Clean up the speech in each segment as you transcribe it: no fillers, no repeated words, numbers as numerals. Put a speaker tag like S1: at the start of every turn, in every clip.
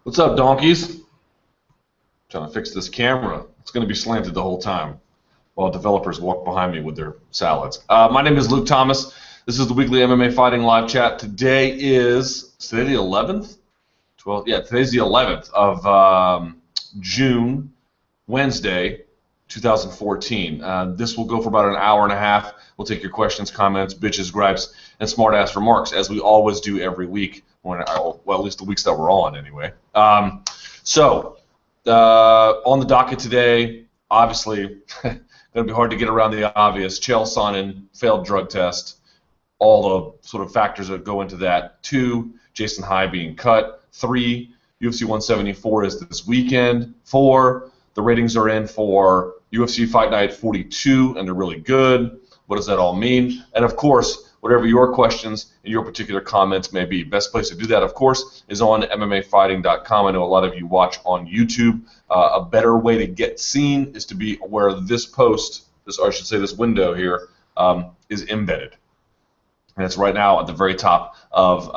S1: What's up, donkeys? Trying to fix this camera. It's going to be slanted the whole time while developers walk behind me with their salads. My name is Luke Thomas. This is the weekly MMA Fighting Live Chat. Today the 11th? 12th? Yeah, today's the 11th of June, Wednesday, 2014. This will go for about an hour and a half. We'll take your questions, comments, bitches, gripes, and smart-ass remarks, as we always do every week. Well, at least the weeks that we're on, anyway. On the docket today, obviously, going to be hard to get around the obvious. Chael Sonnen, failed drug test, all the sort of factors that go into that. 2, Jason High being cut. 3, UFC 174 is this weekend. 4, the ratings are in for UFC Fight Night 42, and they're really good. What does that all mean? And, of course, whatever your questions and your particular comments may be. Best place to do that, of course, is on MMAfighting.com. I know a lot of you watch on YouTube. A better way to get seen is to be where this post, or I should say this window here, is embedded. And it's right now at the very top of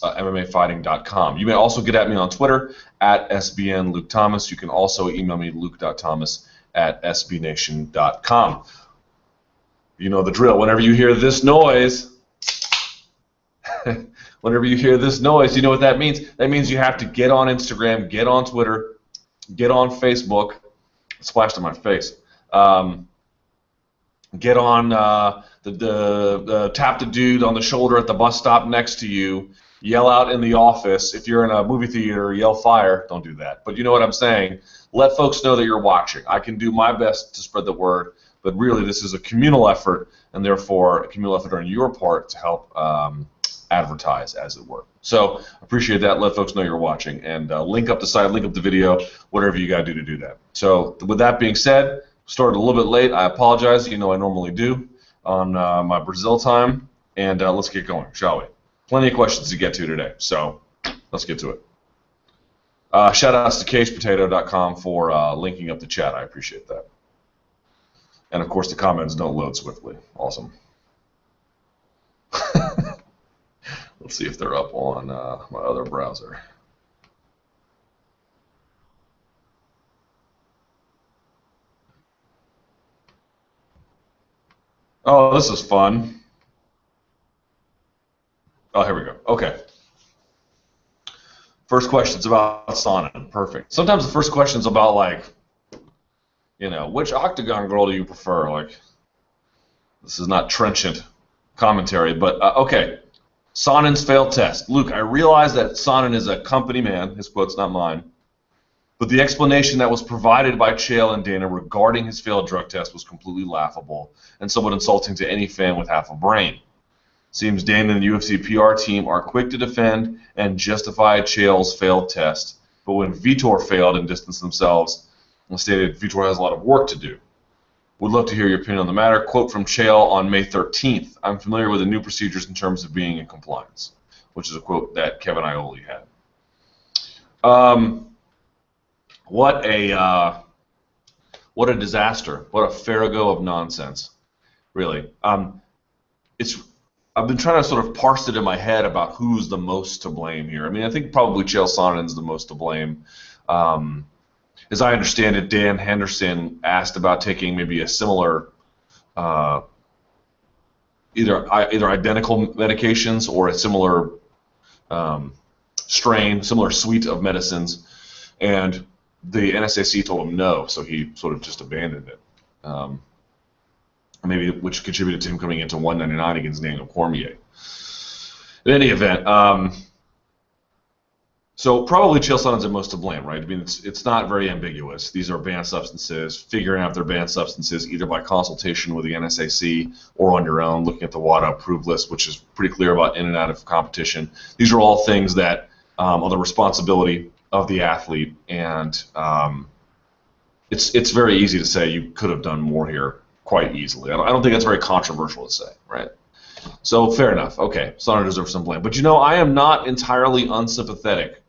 S1: MMAfighting.com. You may also get at me on Twitter, at SBNLukeThomas. You can also email me, luke.thomas@sbnation.com. You know the drill. Whenever you hear this noise, you know what that means. That means you have to get on Instagram, get on Twitter, get on Facebook. It splashed on my face. Get on the tap the dude on the shoulder at the bus stop next to you. Yell out in the office. If you're in a movie theater, yell fire. Don't do that. But you know what I'm saying. Let folks know that you're watching. I can do my best to spread the word. But really, this is a communal effort, and therefore a communal effort on your part to help advertise, as it were. So appreciate that. Let folks know you're watching, and link up the site, link up the video, whatever you got to do that. So with that being said, started a little bit late. I apologize. You know I normally do on my Brazil time, and let's get going, shall we? Plenty of questions to get to today, so let's get to it. Shout outs to CagePotato.com for linking up the chat. I appreciate that. And, of course, the comments don't load swiftly. Awesome. Let's see if they're up on my other browser. Oh, this is fun. Oh, here we go. Okay. First question's about Sonnen. Perfect. Sometimes the first question's about, like, you know, which octagon girl do you prefer? Like, this is not trenchant commentary, but okay. Sonnen's failed test. Luke, I realize that Sonnen is a company man, his quote's not mine, but the explanation that was provided by Chael and Dana regarding his failed drug test was completely laughable and somewhat insulting to any fan with half a brain. Seems Dana and the UFC PR team are quick to defend and justify Chael's failed test, but when Vitor failed and distanced themselves, and stated Vitor has a lot of work to do. Would love to hear your opinion on the matter. Quote from Chael on May 13th. I'm familiar with the new procedures in terms of being in compliance, which is a quote that Kevin Iole had. What a disaster. What a farrago of nonsense, really. I've been trying to sort of parse it in my head about who's the most to blame here. I mean, I think probably Chael Sonnen's the most to blame. As I understand it, Dan Henderson asked about taking maybe a similar, either identical medications or a similar similar suite of medicines, and the NSAC told him no, so he sort of just abandoned it. Maybe which contributed to him coming into 199 against Daniel Cormier. In any event. So probably Chael Sonnen's the most to blame, right? I mean, it's not very ambiguous. These are banned substances. Figuring out their banned substances either by consultation with the NSAC or on your own, looking at the WADA approved list, which is pretty clear about in and out of competition. These are all things that are the responsibility of the athlete, and it's very easy to say you could have done more here quite easily. I don't think that's very controversial to say, right? So fair enough. Okay, Sonnen deserves some blame. But you know, I am not entirely unsympathetic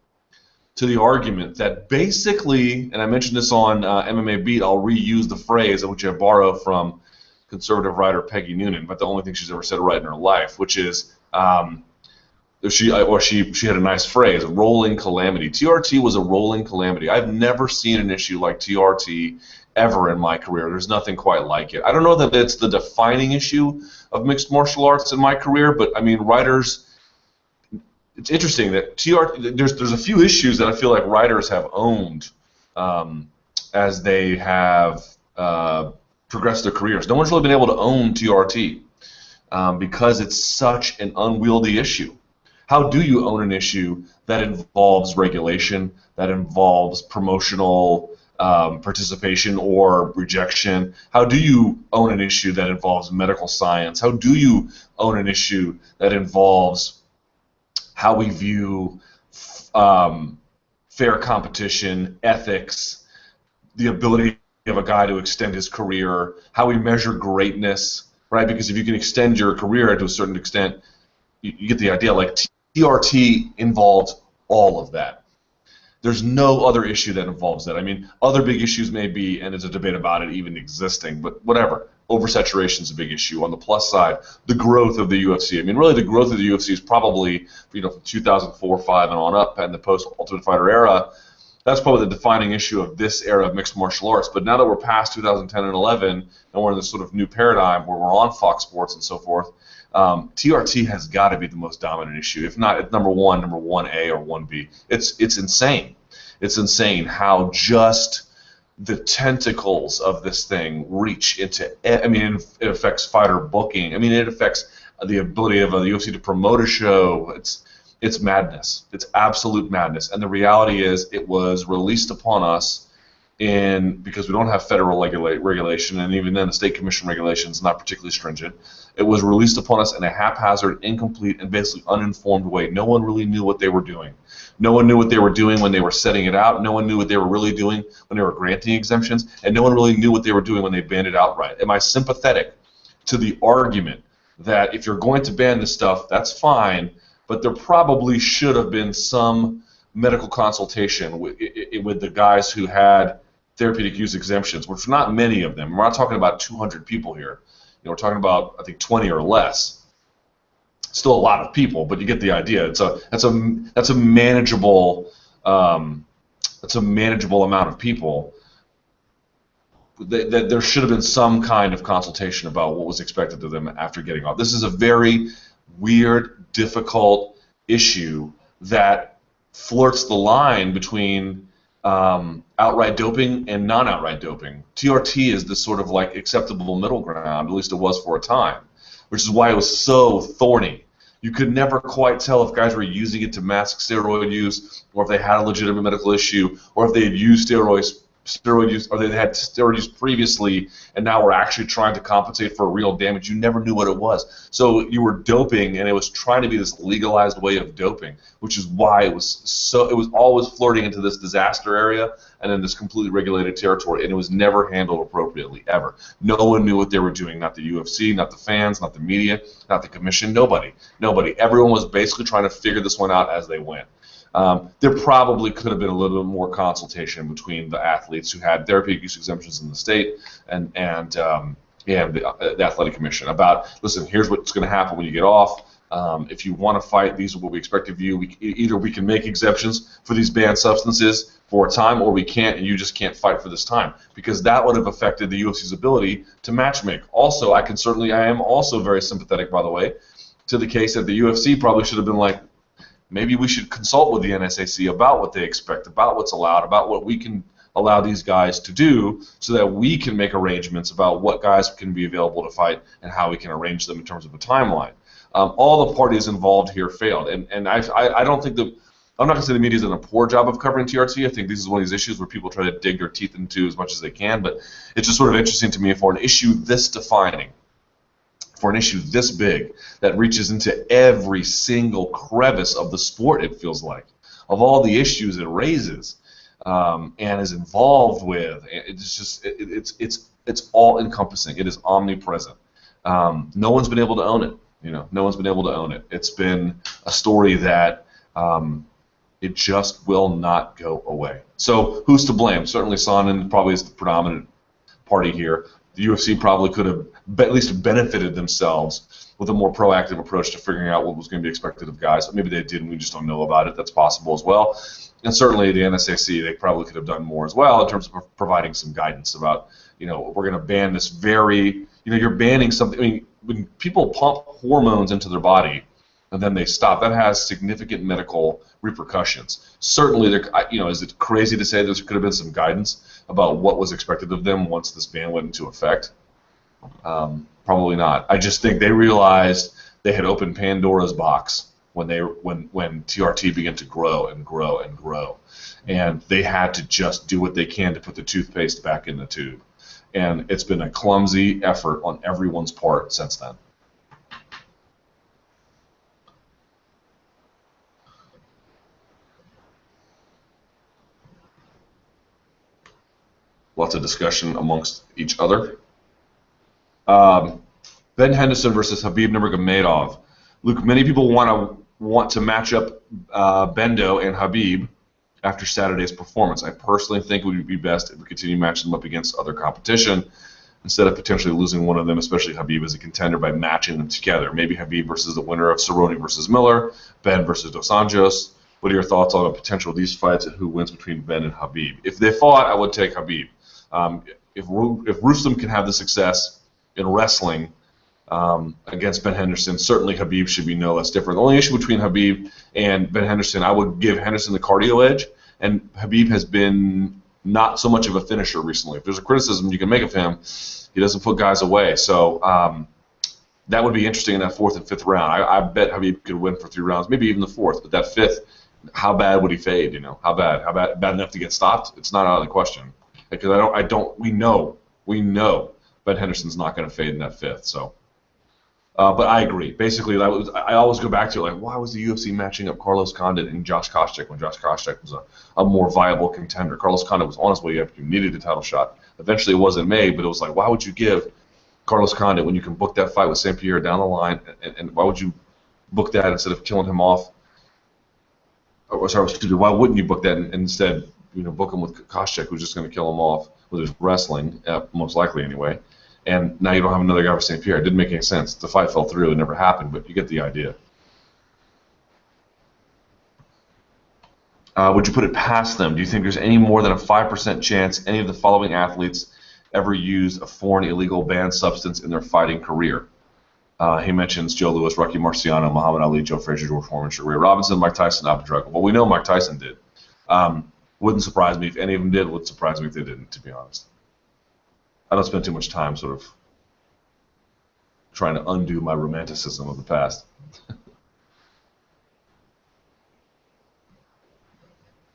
S1: to the argument that basically, and I mentioned this on MMA Beat, I'll reuse the phrase which I borrowed from conservative writer Peggy Noonan, but the only thing she's ever said right in her life, which is she had a nice phrase, a rolling calamity. TRT was a rolling calamity. I've never seen an issue like TRT ever in my career. There's nothing quite like it. I don't know that it's the defining issue of mixed martial arts in my career, but I mean, writers. It's interesting that there's a few issues that I feel like writers have owned as they have progressed their careers. No one's really been able to own TRT because it's such an unwieldy issue. How do you own an issue that involves regulation, that involves promotional participation or rejection? How do you own an issue that involves medical science? How do you own an issue that involves how we view fair competition, ethics, the ability of a guy to extend his career, how we measure greatness, right? Because if you can extend your career to a certain extent, you get the idea. Like TRT involves all of that. There's no other issue that involves that. I mean, other big issues may be, and there's a debate about it even existing, but whatever. Oversaturation is a big issue. On the plus side, the growth of the UFC. I mean, really, the growth of the UFC is probably, from 2004, 5, and on up, and the post-Ultimate Fighter era. That's probably the defining issue of this era of mixed martial arts. But now that we're past 2010 and 11, and we're in this sort of new paradigm where we're on Fox Sports and so forth, TRT has got to be the most dominant issue. If not, it's number 1A or 1B. It's insane. It's insane how just the tentacles of this thing reach into. I mean, it affects fighter booking. I mean, it affects the ability of the UFC to promote a show. It's madness. It's absolute madness. And the reality is, it was released upon us because we don't have federal regulation, and even then the state commission regulation is not particularly stringent. It was released upon us in a haphazard, incomplete, and basically uninformed way. No one really knew what they were doing. No one knew what they were doing when they were setting it out. No one knew what they were really doing when they were granting exemptions, and no one really knew what they were doing when they banned it outright. Am I sympathetic to the argument that if you're going to ban this stuff, that's fine, but there probably should have been some medical consultation with the guys who had therapeutic use exemptions, which are not many of them. We're not talking about 200 people here. We're talking about, I think, 20 or less. Still a lot of people, but you get the idea. That's a manageable amount of people. That there should have been some kind of consultation about what was expected of them after getting off. This is a very weird, difficult issue that flirts the line between outright doping and non-outright doping. TRT is this sort of like acceptable middle ground, at least it was for a time, which is why it was so thorny. You could never quite tell if guys were using it to mask steroid use, or if they had a legitimate medical issue, or if they had used steroid use, or they had steroid use previously, and now we're actually trying to compensate for real damage. You never knew what it was. So you were doping, and it was trying to be this legalized way of doping, which is why it was always flirting into this disaster area and in this completely regulated territory, and it was never handled appropriately, ever. No one knew what they were doing, not the UFC, not the fans, not the media, not the commission, nobody. Everyone was basically trying to figure this one out as they went. There probably could have been a little bit more consultation between the athletes who had therapeutic use exemptions in the state and the athletic commission about, listen, here's what's going to happen when you get off. If you want to fight, these are what we expect of you. Either we can make exemptions for these banned substances for a time, or we can't, and you just can't fight for this time, because that would have affected the UFC's ability to matchmake. Also, I am also very sympathetic, by the way, to the case that the UFC probably should have been like, maybe we should consult with the NSAC about what they expect, about what's allowed, about what we can allow these guys to do, so that we can make arrangements about what guys can be available to fight and how we can arrange them in terms of a timeline. All the parties involved here failed, and I don't think I'm not going to say the media's done a poor job of covering TRT. I think this is one of these issues where people try to dig their teeth into as much as they can, but it's just sort of interesting to me for an issue this defining, for an issue this big that reaches into every single crevice of the sport, it feels like, of all the issues it raises and is involved with. It's just it's all encompassing. It is omnipresent. No one's been able to own it. No one's been able to own it. It's been a story that it just will not go away. So who's to blame? Certainly Sonnen probably is the predominant party here. The UFC probably could have at least benefited themselves with a more proactive approach to figuring out what was going to be expected of guys. Maybe they did and we just don't know about it. That's possible as well. And certainly the NSAC, they probably could have done more as well in terms of providing some guidance about, we're going to ban this very, you're banning something. I mean, when people pump hormones into their body and then they stop, that has significant medical repercussions. Certainly, is it crazy to say there could have been some guidance about what was expected of them once this ban went into effect? Probably not. I just think they realized they had opened Pandora's box when TRT began to grow and grow and grow, and they had to just do what they can to put the toothpaste back in the tube. And it's been a clumsy effort on everyone's part since then. Lots of discussion amongst each other. Ben Henderson versus Habib Nurmagomedov. Luke, many people want to match up Bendo and Habib after Saturday's performance. I personally think it would be best if we continue matching them up against other competition instead of potentially losing one of them, especially Habib as a contender, by matching them together. Maybe Habib versus the winner of Cerrone versus Miller, Ben versus Dos Anjos. What are your thoughts on the potential of these fights and who wins between Ben and Habib? If they fought, I would take Habib. If Rustam can have the success in wrestling against Ben Henderson, certainly Habib should be no less different. The only issue between Habib and Ben Henderson, I would give Henderson the cardio edge, and Habib has been not so much of a finisher recently. If there's a criticism you can make of him, he doesn't put guys away. So that would be interesting in that 4th and 5th round. I bet Habib could win for 3 rounds, maybe even the 4th, but that 5th, how bad would he fade? How bad? Bad enough to get stopped? It's not out of the question. Because we know Ben Henderson's not going to fade in that 5th. So, but I agree. Basically, I always go back to why was the UFC matching up Carlos Condit and Josh Koscheck when Josh Koscheck was a more viable contender? Carlos Condit was on his way up. You needed a title shot. Eventually, it wasn't made, but it was why would you give Carlos Condit when you can book that fight with St. Pierre down the line, and why would you book that instead of killing him off? Or sorry, excuse me, why wouldn't you book that and instead book him with Koscheck, who's just going to kill him off with his wrestling, most likely anyway. And now you don't have another guy for St. Pierre. It didn't make any sense. The fight fell through. It never happened, but you get the idea. Would you put it past them? Do you think there's any more than a 5% chance any of the following athletes ever used a foreign illegal banned substance in their fighting career? He mentions Joe Louis, Rocky Marciano, Muhammad Ali, Joe Frazier, George Foreman, Sugar Ray Robinson, Mike Tyson, Abu Drago. Well, we know Mike Tyson did. Wouldn't surprise me if any of them did. Wouldn't surprise me if they didn't, to be honest. I don't spend too much time sort of trying to undo my romanticism of the past.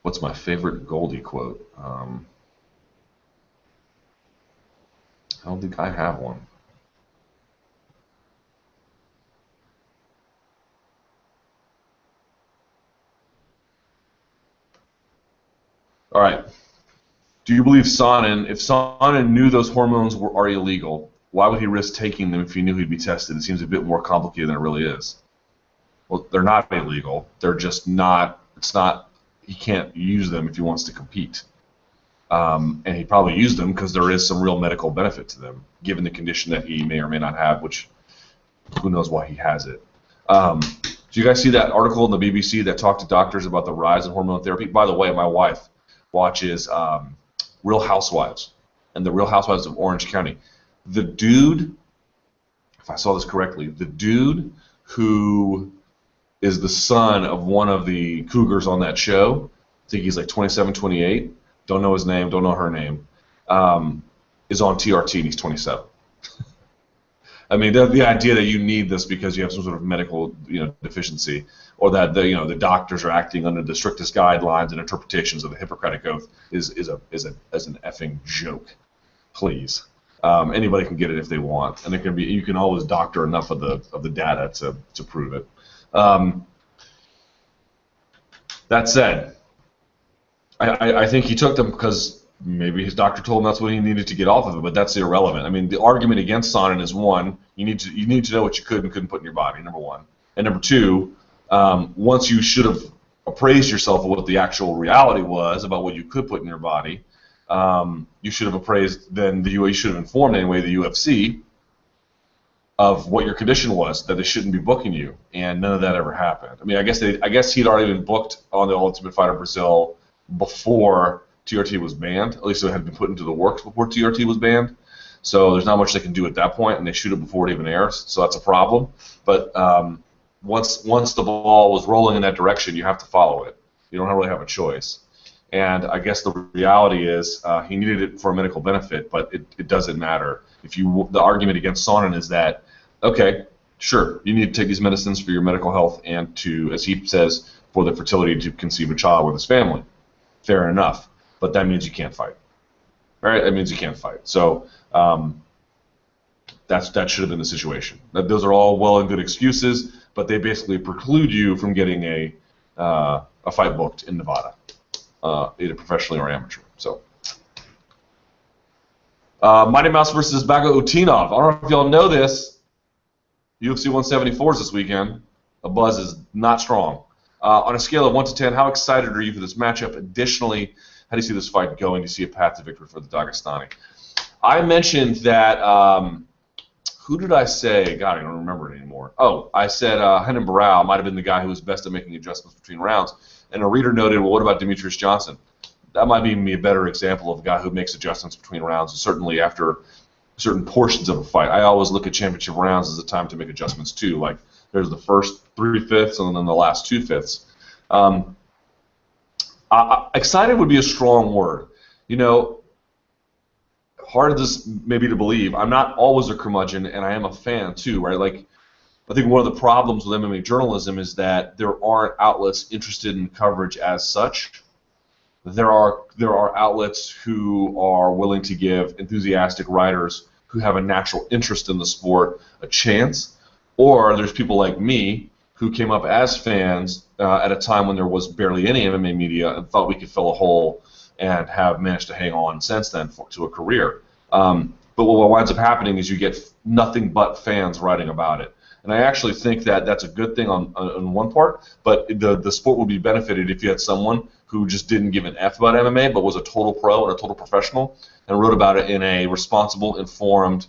S1: What's my favorite Goldie quote? I don't think I have one. All right. Do you believe Sonnen, if Sonnen knew those hormones are illegal, why would he risk taking them if he knew he'd be tested? It seems a bit more complicated than it really is. Well, they're not illegal. They're just not, he can't use them if he wants to compete. And he probably used them because there is some real medical benefit to them, given the condition that he may or may not have, which who knows why he has it. Do you guys see that article in the BBC that talked to doctors about the rise in hormone therapy? By the way, my wife watches Real Housewives and the Real Housewives of Orange County. The dude, if I saw this correctly, the dude who is the son of one of the cougars on that show, I think he's like 27, 28, don't know his name, don't know her name, is on TRT and he's 27. I mean, the idea that you need this because you have some sort of medical, deficiency, or that the doctors are acting under the strictest guidelines and interpretations of the Hippocratic Oath is an effing joke. Please, anybody can get it if they want, and you can always doctor enough of the data to prove it. That said, I think he took them because maybe his doctor told him that's what he needed to get off of it, but that's irrelevant. I mean, the argument against Sonnen is, one, you need to know what you could and couldn't put in your body, number one. And number two, once you should have appraised yourself of what the actual reality was about what you could put in your body, you should have appraised, then you should have informed anyway the UFC of what your condition was, that they shouldn't be booking you, and none of that ever happened. I mean, I guess he'd already been booked on the Ultimate Fighter Brazil before TRT was banned. At least it had been put into the works before TRT was banned. So there's not much they can do at that point, and they shoot it before it even airs. So that's a problem. But once the ball was rolling in that direction, you have to follow it. You don't really have a choice. And I guess the reality is he needed it for a medical benefit, but it doesn't matter. The argument against Sonnen is that, okay, sure, you need to take these medicines for your medical health and to, as he says, for the fertility to conceive a child with his family. Fair enough, but that means you can't fight. Right? That means you can't fight. So that should have been the situation. Those are all well and good excuses, but they basically preclude you from getting a fight booked in Nevada, either professionally or amateur. So, Mighty Mouse versus Bago Utinov. I don't know if y'all know this. UFC 174 is this weekend. The buzz is not strong. On a scale of 1 to 10, how excited are you for this matchup? Additionally, how do you see this fight going? Do you see a path to victory for the Dagestani? I mentioned that, who did I say? God, I don't remember it anymore. Oh, I said Henan Barao might have been the guy who was best at making adjustments between rounds. And a reader noted, well, what about Demetrius Johnson? That might be a better example of a guy who makes adjustments between rounds, certainly after certain portions of a fight. I always look at championship rounds as a time to make adjustments too. Like there's the first 3/5 and then the last 2/5. Excited would be a strong word. You know, hard this maybe to believe. I'm not always a curmudgeon, and I am a fan too, right? Like, I think one of the problems with MMA journalism is that there aren't outlets interested in coverage as such. There are outlets who are willing to give enthusiastic writers who have a natural interest in the sport a chance, or there's people like me who came up as fans at a time when there was barely any MMA media and thought we could fill a hole and have managed to hang on since then to a career. But what winds up happening is you get nothing but fans writing about it. And I actually think that that's a good thing on one part, but the sport would be benefited if you had someone who just didn't give an F about MMA, but was a total pro and a total professional, and wrote about it in a responsible, informed,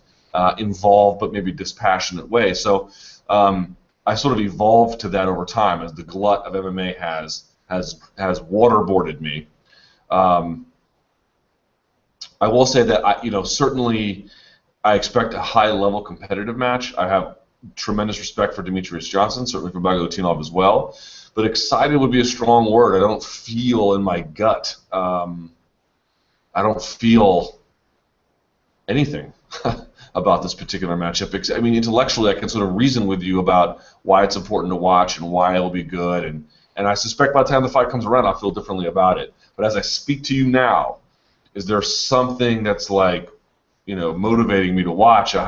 S1: involved, but maybe dispassionate way. So I sort of evolved to that over time as the glut of MMA has waterboarded me. I will say that certainly I expect a high-level competitive match. I have tremendous respect for Demetrius Johnson, certainly for Bago Utinov as well. But excited would be a strong word. I don't feel in my gut. I don't feel anything about this particular matchup. I mean, intellectually, I can sort of reason with you about why it's important to watch and why it'll be good. And I suspect by the time the fight comes around, I'll feel differently about it. But as I speak to you now, is there something that's like, motivating me to watch? Do I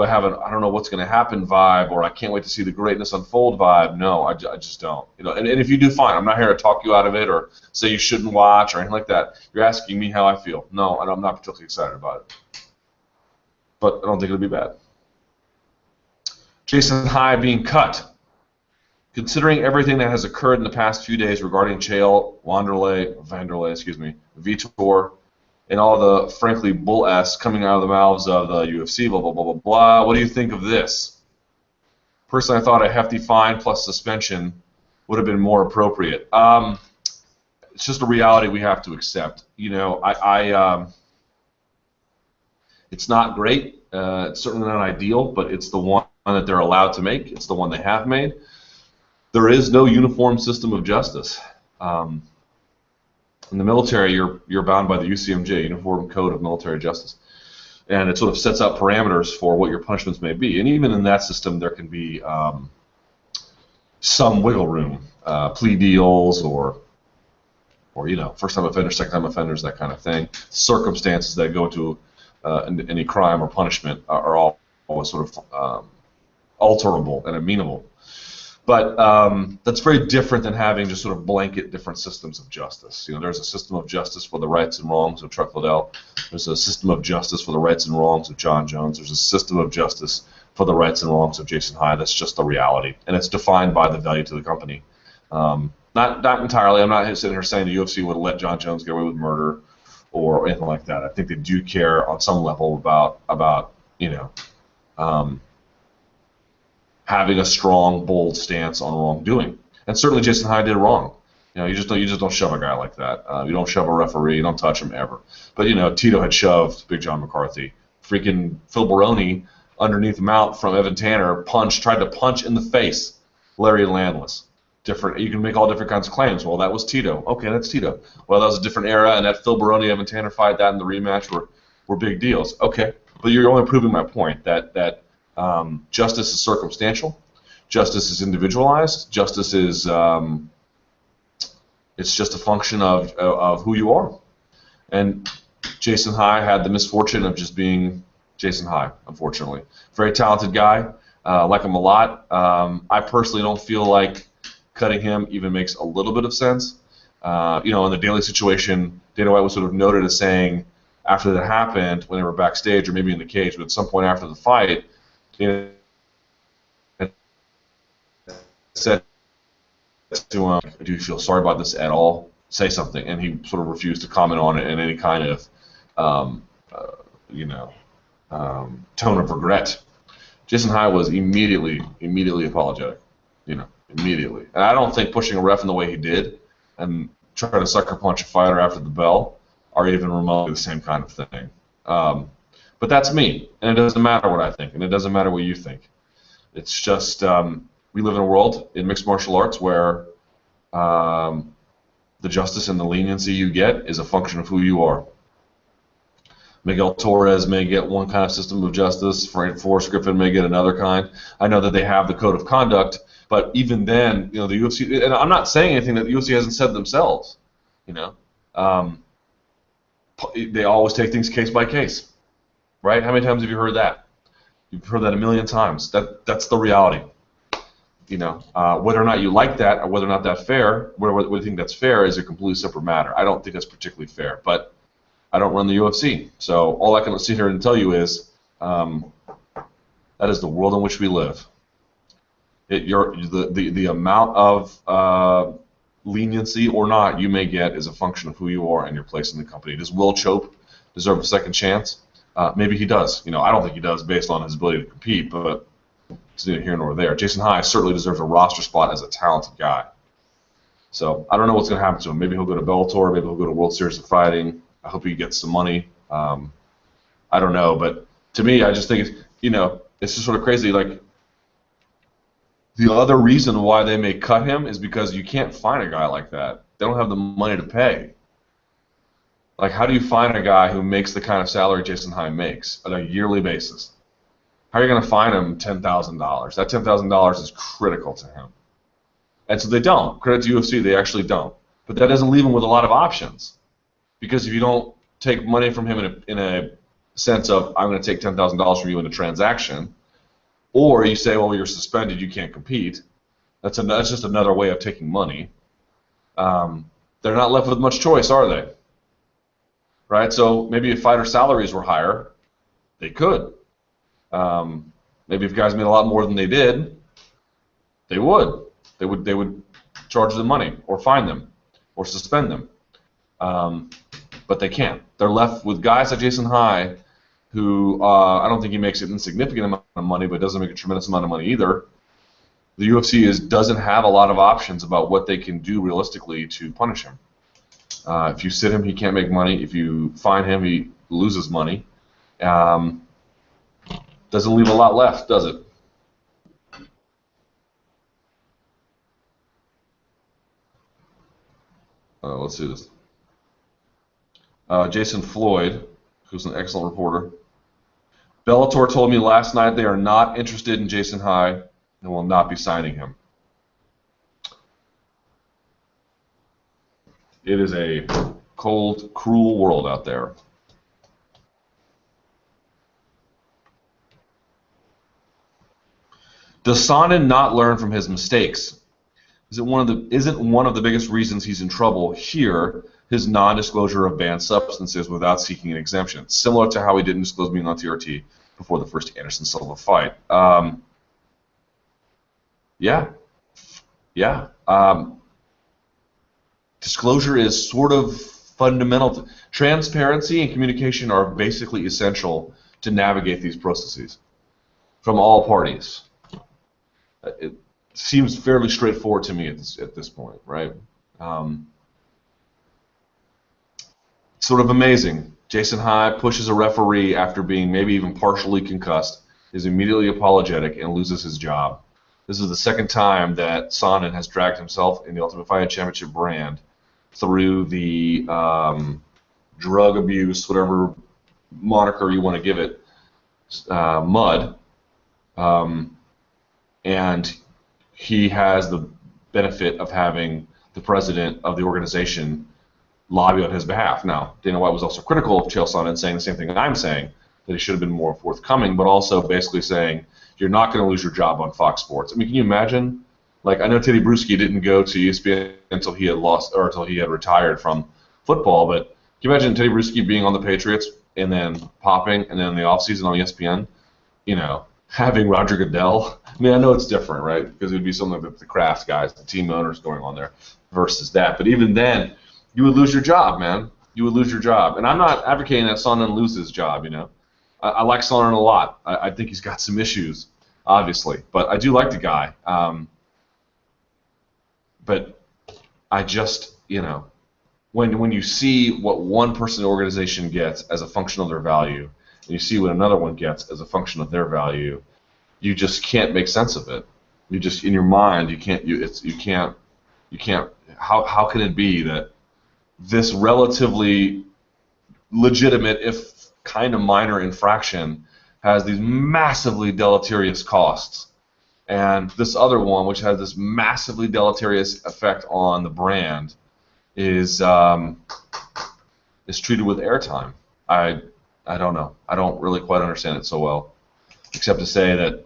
S1: have an I don't know what's going to happen vibe, or I can't wait to see the greatness unfold vibe? No, I just don't. And if you do, fine. I'm not here to talk you out of it or say you shouldn't watch or anything like that. You're asking me how I feel. No, I'm not particularly excited about it. But I don't think it'll be bad. Jason High being cut. Considering everything that has occurred in the past few days regarding Chael, Vanderlei, Vitor, and all the, frankly, bull-ass coming out of the mouths of the UFC, blah, blah, blah, blah, blah. What do you think of this? Personally, I thought a hefty fine plus suspension would have been more appropriate. It's just a reality we have to accept. It's not great. It's certainly not ideal, but it's the one that they're allowed to make. It's the one they have made. There is no uniform system of justice. In the military, you're bound by the UCMJ, Uniform Code of Military Justice, and it sort of sets out parameters for what your punishments may be. And even in that system, there can be some wiggle room, plea deals, or first-time offenders, second-time offenders, that kind of thing. Circumstances that go into any crime or punishment are all always sort of alterable and amenable. But that's very different than having just sort of blanket different systems of justice. There's a system of justice for the rights and wrongs of Chuck Liddell. There's a system of justice for the rights and wrongs of John Jones. There's a system of justice for the rights and wrongs of Jason High. That's just the reality, and it's defined by the value to the company. Not entirely. I'm not sitting here saying the UFC would let John Jones get away with murder or anything like that. I think they do care on some level about having a strong, bold stance on wrongdoing. And certainly Jason High did wrong. You just don't shove a guy like that. You don't shove a referee. You don't touch him ever. But Tito had shoved Big John McCarthy. Freaking Phil Baroni underneath mount from Evan Tanner tried to punch in the face Larry Landless. Different. You can make all different kinds of claims. Well, that was Tito. Okay, that's Tito. Well, that was a different era, and that Phil Baroni Evan Tanner fight, that and the rematch were big deals. Okay, but you're only proving my point that justice is circumstantial, justice is individualized, justice is it's just a function of who you are. And Jason High had the misfortune of just being Jason High, unfortunately. Very talented guy. Like him a lot. I personally don't feel like cutting him even makes a little bit of sense. In the Daily situation, Dana White was sort of noted as saying after that happened, when they were backstage or maybe in the cage, but at some point after the fight, said to him, "Do you feel sorry about this at all? Say something." And he sort of refused to comment on it in any kind of, tone of regret. Jason High was immediately apologetic, immediately. And I don't think pushing a ref in the way he did and trying to sucker punch a fighter after the bell are even remotely the same kind of thing. But that's me, and it doesn't matter what I think, and it doesn't matter what you think. It's just we live in a world in mixed martial arts where the justice and the leniency you get is a function of who you are. Miguel Torres may get one kind of system of justice. Forrest Griffin may get another kind. I know that they have the code of conduct, but even then, the UFC. And I'm not saying anything that the UFC hasn't said themselves. They always take things case by case, right? How many times have you heard that? You've heard that a million times. That's the reality. Whether or not you like that or whether or not that's fair, whether you think that's fair is a completely separate matter. I don't think that's particularly fair, but I don't run the UFC, so all I can sit here and tell you is that is the world in which we live. The amount of leniency or not you may get is a function of who you are and your place in the company. Does Will Chope deserve a second chance? Maybe he does. I don't think he does based on his ability to compete, but it's neither here nor there. Jason High certainly deserves a roster spot as a talented guy. So I don't know what's going to happen to him. Maybe he'll go to Bellator. Maybe he'll go to World Series of Fighting. I hope he gets some money. I don't know, but to me, I just think it's just sort of crazy. Like the other reason why they may cut him is because you can't find a guy like that. They don't have the money to pay. Like, how do you find a guy who makes the kind of salary Jason High makes on a yearly basis? How are you going to find him $10,000? That $10,000 is critical to him, and so they don't. Credit to UFC, they actually don't. But that doesn't leave him with a lot of options. Because if you don't take money from him in a sense of, I'm going to take $10,000 from you in a transaction, or you say, well, you're suspended, you can't compete, that's just another way of taking money. They're not left with much choice, are they? Right? So maybe if fighter salaries were higher, they could. Maybe if guys made a lot more than they did, they would. They would charge them money, or fine them, or suspend them. But they can't. They're left with guys like Jason High, who I don't think he makes an insignificant amount of money, but doesn't make a tremendous amount of money either. The UFC doesn't have a lot of options about what they can do realistically to punish him. If you sit him, he can't make money. If you fine him, he loses money. Doesn't leave a lot left, does it? Let's see this. Jason Floyd, who's an excellent reporter. Bellator told me last night they are not interested in Jason High and will not be signing him. It is a cold, cruel world out there. Does Sonnen not learn from his mistakes? Isn't one of the biggest reasons he's in trouble here his non-disclosure of banned substances without seeking an exemption, similar to how he didn't disclose being on TRT before the first Anderson Silva fight? Yeah. Disclosure is sort of fundamental. Transparency and communication are basically essential to navigate these processes from all parties. It seems fairly straightforward to me at this point, right? Um, sort of amazing. Jason High pushes a referee after being maybe even partially concussed, is immediately apologetic, and loses his job. This is the second time that Sonnen has dragged himself in the Ultimate Fighting Championship brand through the drug abuse, whatever moniker you want to give it, mud. Um, and he has the benefit of having the president of the organization lobby on his behalf. Now, Dana White was also critical of Chael Sonnen, saying the same thing I'm saying, that he should have been more forthcoming, but also basically saying you're not going to lose your job on Fox Sports. I mean, can you imagine? Like, I know Teddy Bruschi didn't go to ESPN until he had lost or until he had retired from football, but can you imagine Teddy Bruschi being on the Patriots and then popping, and then in the offseason on ESPN, having Roger Goodell? I mean, I know it's different, right? Because it would be something that the Kraft guys, the team owners going on there versus that. But even then, you would lose your job, man. You would lose your job. And I'm not advocating that Sonnen lose his job, I like Sonnen a lot. I think he's got some issues, obviously. But I do like the guy. But I just, when you see what one person in the organization gets as a function of their value, and you see what another one gets as a function of their value, you just can't make sense of it. You just, in your mind, you can't. How can it be that this relatively legitimate, if kind of minor infraction, has these massively deleterious costs, and this other one, which has this massively deleterious effect on the brand, is treated with airtime? I don't know. I don't really quite understand it so well, except to say that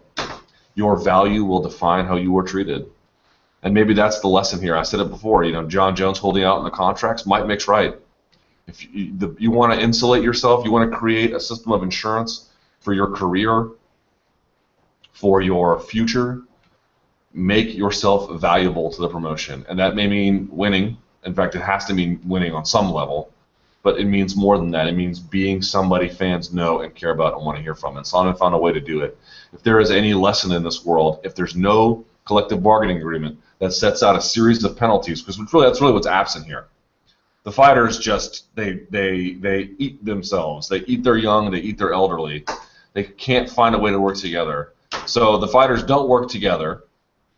S1: your value will define how you are treated. And maybe that's the lesson here. I said it before, John Jones holding out in the contracts might makes right. If you want to insulate yourself, you want to create a system of insurance for your career, for your future, make yourself valuable to the promotion. And that may mean winning. In fact, it has to mean winning on some level. But it means more than that. It means being somebody fans know and care about and want to hear from. And Sonnen found a way to do it. If there is any lesson in this world, if there's no collective bargaining agreement that sets out a series of penalties, because that's really what's absent here. The fighters just they eat themselves. They eat their young. They eat their elderly. They can't find a way to work together. So the fighters don't work together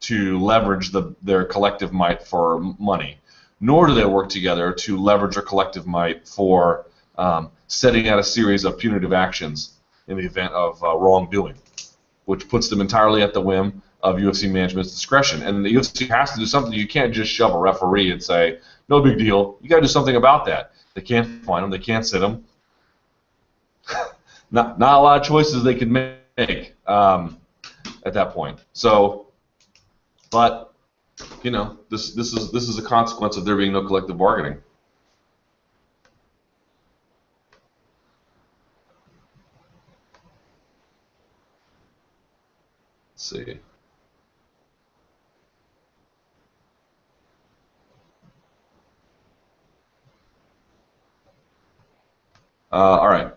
S1: to leverage their collective might for money, nor do they work together to leverage their collective might for setting out a series of punitive actions in the event of wrongdoing, which puts them entirely at the whim of UFC management's discretion. And the UFC has to do something. You can't just shove a referee and say, no big deal. You got to do something about that. They can't find them. They can't sit them. Not a lot of choices they can make at that point. So, but this is a consequence of there being no collective bargaining. Let's see. All right.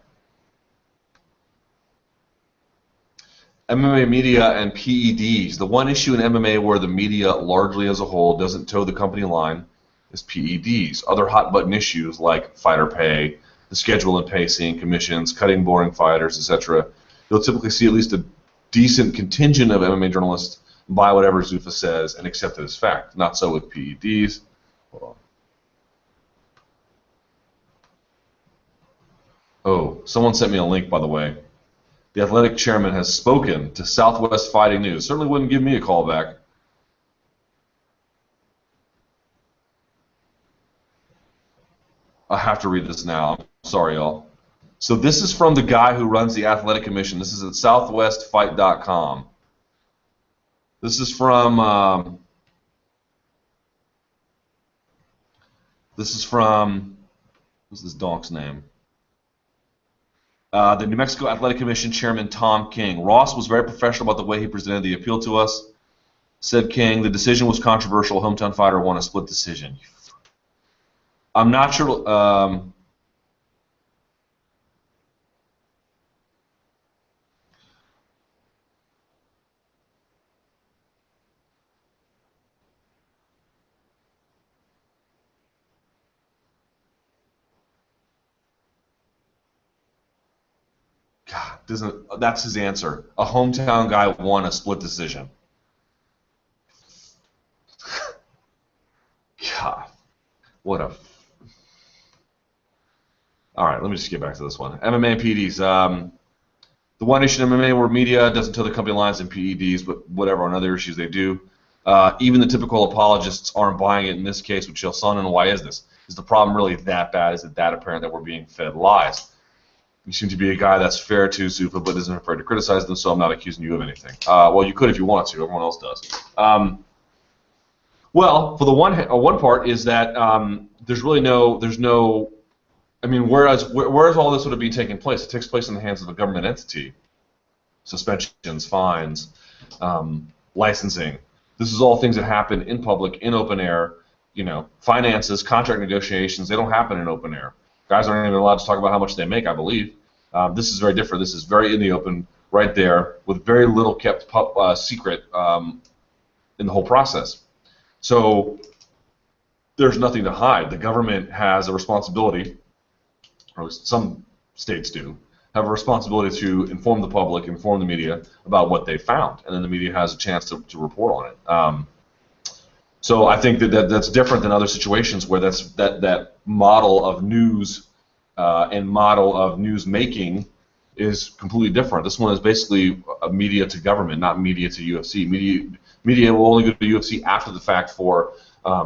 S1: MMA media and PEDs. The one issue in MMA where the media largely as a whole doesn't toe the company line is PEDs. Other hot-button issues like fighter pay, the schedule and pacing, commissions, cutting boring fighters, etc. You'll typically see at least a decent contingent of MMA journalists buy whatever Zuffa says and accept it as fact. Not so with PEDs. Hold on. Oh, someone sent me a link, by the way. The athletic chairman has spoken to Southwest Fighting News. Certainly wouldn't give me a call back. I have to read this now. I'm sorry, y'all. So this is from the guy who runs the athletic commission. This is at southwestfight.com. This is from what's this donk's name? The New Mexico Athletic Commission Chairman Tom King. Ross was very professional about the way he presented the appeal to us. Said King, the decision was controversial. Hometown fighter won a split decision. I'm not sure. doesn't. That's his answer. A hometown guy won a split decision. God, what a. All right, let me just get back to this one. MMA and PEDs. The one issue in MMA where media doesn't tell the company lines in PEDs, but whatever, on other issues they do. Even the typical apologists aren't buying it in this case with Chael Sonnen. Why is this? Is the problem really that bad? Is it that apparent that we're being fed lies? You seem to be a guy that's fair to Zupa, but isn't afraid to criticize them, so I'm not accusing you of anything. Well, you could if you want to. Everyone else does. Well, for the one part is that there's no. I mean, whereas all this would be taking place? It takes place in the hands of a government entity. Suspensions, fines, licensing. This is all things that happen in public, in open air. You know, finances, contract negotiations. They don't happen in open air. Guys aren't even allowed to talk about how much they make, I believe. This is very different. This is very in the open, right there, with very little kept secret in the whole process. So there's nothing to hide. The government has a responsibility, or at least some states do, have a responsibility to inform the public, inform the media about what they found, and then the media has a chance to report on it. So I think that's different than other situations where that model of news and model of news making is completely different. This one is basically a media to government, not media to UFC. Media will only go to UFC after the fact for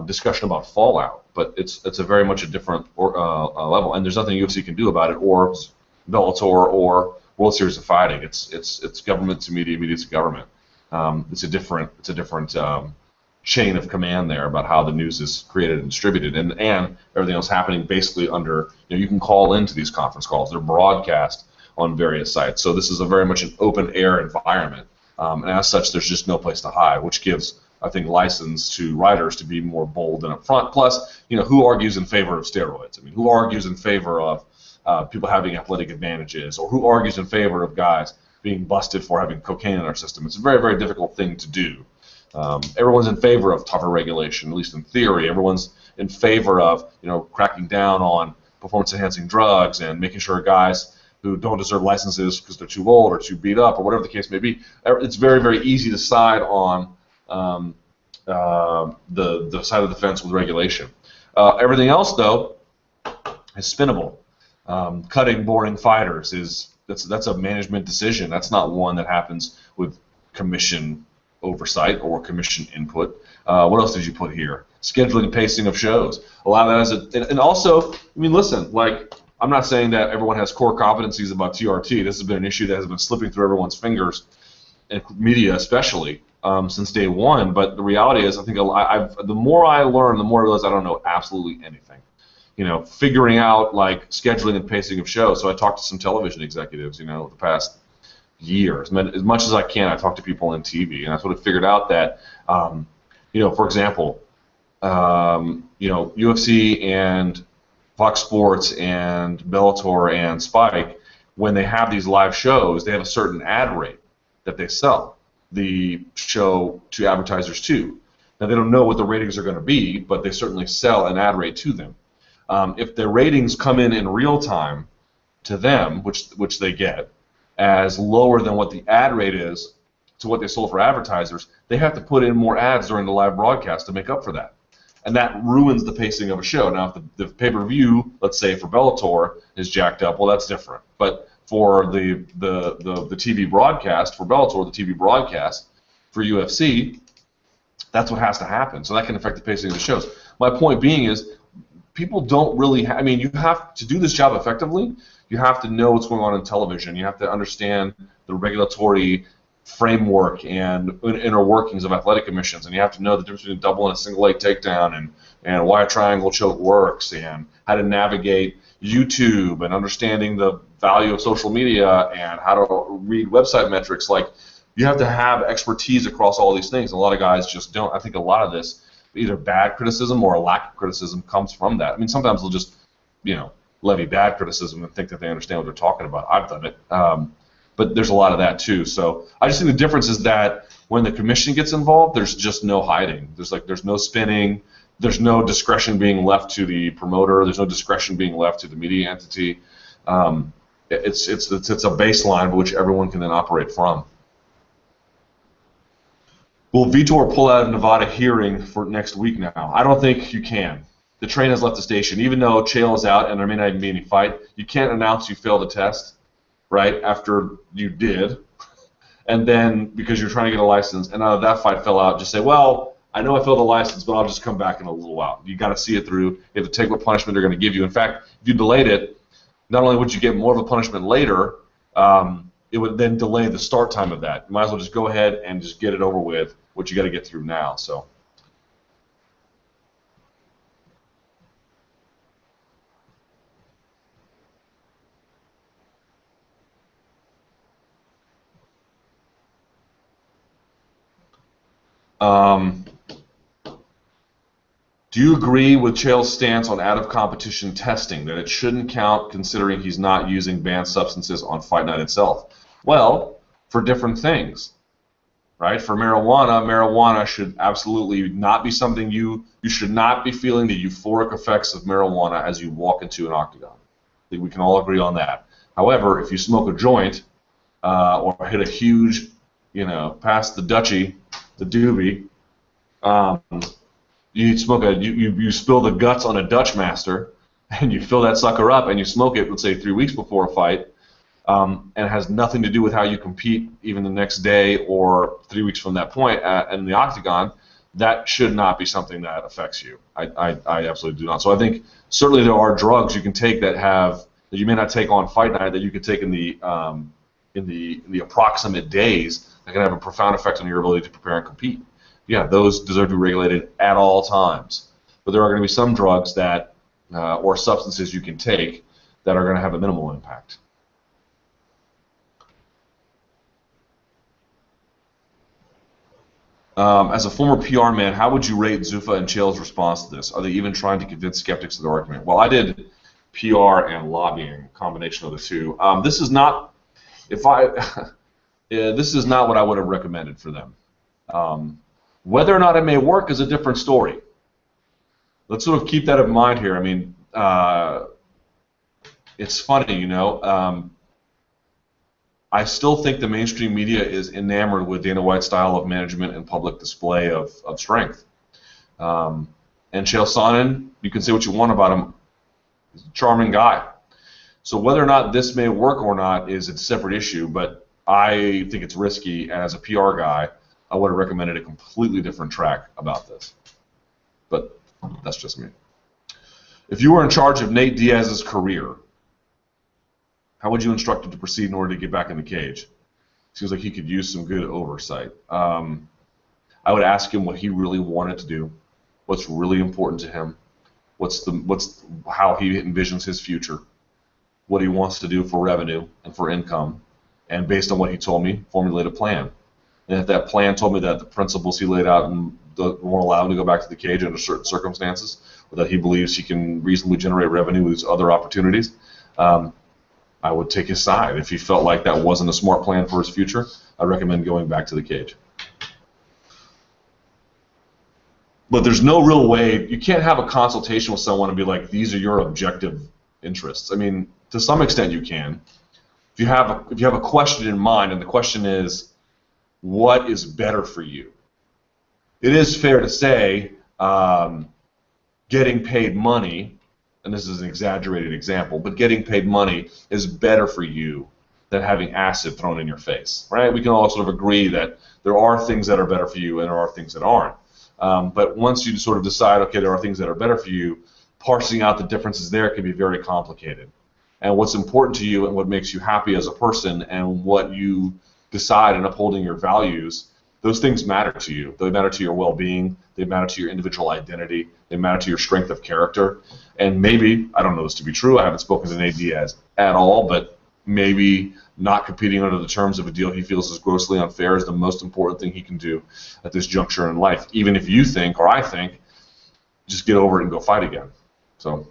S1: discussion about fallout, but it's a very much a different level, and there's nothing UFC can do about it, or Bellator or World Series of Fighting. It's government to media, media to government. It's a different chain of command there about how the news is created and distributed, and everything else happening basically under, you can call into these conference calls. They're broadcast on various sites. So this is a very much an open air environment, and as such, there's just no place to hide, which gives, I think, license to writers to be more bold and upfront. Plus, who argues in favor of steroids? I mean, who argues in favor of people having athletic advantages, or who argues in favor of guys being busted for having cocaine in our system? It's a very, very difficult thing to do. Everyone's in favor of tougher regulation, at least in theory. Everyone's in favor of cracking down on performance-enhancing drugs and making sure guys who don't deserve licenses because they're too old or too beat up or whatever the case may be. It's very, very easy to side on the side of the fence with regulation. Everything else, though, is spinnable. Cutting boring fighters that's a management decision. That's not one that happens with commission oversight or commission input. What else did you put here? Scheduling and pacing of shows. A lot of that is and also, I mean, listen, like, I'm not saying that everyone has core competencies about TRT. This has been an issue that has been slipping through everyone's fingers, and media especially, since day one. But the reality is, I think the more I learn, the more I realize I don't know absolutely anything. Figuring out like scheduling and pacing of shows. So I talked to some television executives, the past year. As much as I can, I talk to people in TV, and I sort of figured out that, for example, UFC and Fox Sports and Bellator and Spike, when they have these live shows, they have a certain ad rate that they sell the show to advertisers too. Now, they don't know what the ratings are going to be, but they certainly sell an ad rate to them. If their ratings come in real time to them, which they get, as lower than what the ad rate is to what they sold for advertisers, they have to put in more ads during the live broadcast to make up for that. And that ruins the pacing of a show. Now, if the pay-per-view, let's say for Bellator, is jacked up, well, that's different. But for the TV broadcast, for Bellator, the TV broadcast, for UFC, that's what has to happen. So that can affect the pacing of the shows. My point being is, people don't really I mean, you have to do this job effectively. You have to know what's going on in television. You have to understand the regulatory framework and inner workings of athletic commissions, and you have to know the difference between a double and a single leg takedown, and why a triangle choke works, and how to navigate YouTube, and understanding the value of social media, and how to read website metrics. Like, you have to have expertise across all these things. A lot of guys just don't. I think a lot of this, either bad criticism or a lack of criticism, comes from that. I mean, sometimes they'll just, levy bad criticism and think that they understand what they're talking about. I've done it. But there's a lot of that too. So I just think the difference is that when the commission gets involved, there's just no hiding. There's no spinning. There's no discretion being left to the promoter. There's no discretion being left to the media entity. it's a baseline which everyone can then operate from. Will Vitor pull out of Nevada hearing for next week now? I don't think you can. The train has left the station. Even though Chael is out and there may not even be any fight, you can't announce you failed the test, right, after you did. And then, because you're trying to get a license, and that fight fell out, just say, well, I know I failed the license, but I'll just come back in a little while. You got to see it through. You have to take what punishment they're going to give you. In fact, if you delayed it, not only would you get more of a punishment later, it would then delay the start time of that. You might as well just go ahead and just get it over with, what you got to get through now. So. Do you agree with Chael's stance on out-of-competition testing, that it shouldn't count considering he's not using banned substances on fight night itself? Well, for different things, right? For marijuana should absolutely not be something you should not be feeling the euphoric effects of marijuana as you walk into an octagon. I think we can all agree on that. However, if you smoke a joint or hit a huge, past the Dutchie, the doobie, you smoke you spill the guts on a Dutch master, and you fill that sucker up, and you smoke it, let's say 3 weeks before a fight, and it has nothing to do with how you compete even the next day or 3 weeks from that point in the octagon. That should not be something that affects you. I absolutely do not. So I think certainly there are drugs you can take that you may not take on fight night, that you could take in the approximate days that can have a profound effect on your ability to prepare and compete. Yeah, those deserve to be regulated at all times. But there are going to be some drugs that, or substances you can take that are going to have a minimal impact. As a former PR man, how would you rate Zuffa and Chael's response to this? Are they even trying to convince skeptics of their argument? Well, I did PR and lobbying, combination of the two. This is not, this is not what I would have recommended for them. Whether or not it may work is a different story. Let's sort of keep that in mind here. I mean, it's funny, I still think the mainstream media is enamored with Dana White's style of management and public display of strength. And Chael Sonnen, you can say what you want about him, he's a charming guy. So whether or not this may work or not is a separate issue, but I think it's risky, and as a PR guy, I would have recommended a completely different track about this. But that's just me. If you were in charge of Nate Diaz's career, how would you instruct him to proceed in order to get back in the cage? Seems like he could use some good oversight. I would ask him what he really wanted to do, what's really important to him, how he envisions his future, what he wants to do for revenue and for income, and based on what he told me, formulate a plan. And if that plan told me that the principles he laid out won't allow him to go back to the cage under certain circumstances, or that he believes he can reasonably generate revenue with other opportunities, I would take his side. If he felt like that wasn't a smart plan for his future, I'd recommend going back to the cage. But there's no real way, you can't have a consultation with someone and be like, these are your objective interests. I mean, to some extent you can. If you have a question in mind, and the question is, what is better for you? It is fair to say getting paid money, and this is an exaggerated example, but getting paid money is better for you than having acid thrown in your face, right? We can all sort of agree that there are things that are better for you and there are things that aren't. But once you sort of decide, okay, there are things that are better for you, parsing out the differences there can be very complicated. And what's important to you and what makes you happy as a person and what you decide in upholding your values, those things matter to you. They matter to your well-being. They matter to your individual identity. They matter to your strength of character. And maybe, I don't know this to be true, I haven't spoken to Nate Diaz at all, but maybe not competing under the terms of a deal he feels is grossly unfair is the most important thing he can do at this juncture in life. Even if you think, or I think, just get over it and go fight again. So.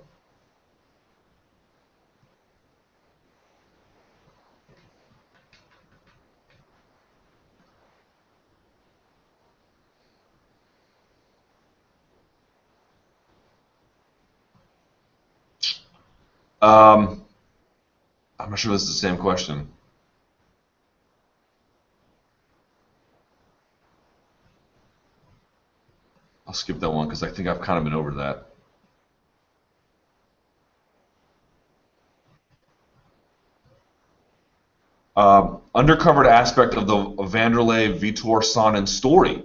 S1: I'm not sure this is the same question. I'll skip that one because I think I've kind of been over that. Undercovered aspect of the Vanderlei Vitor Sonnen story.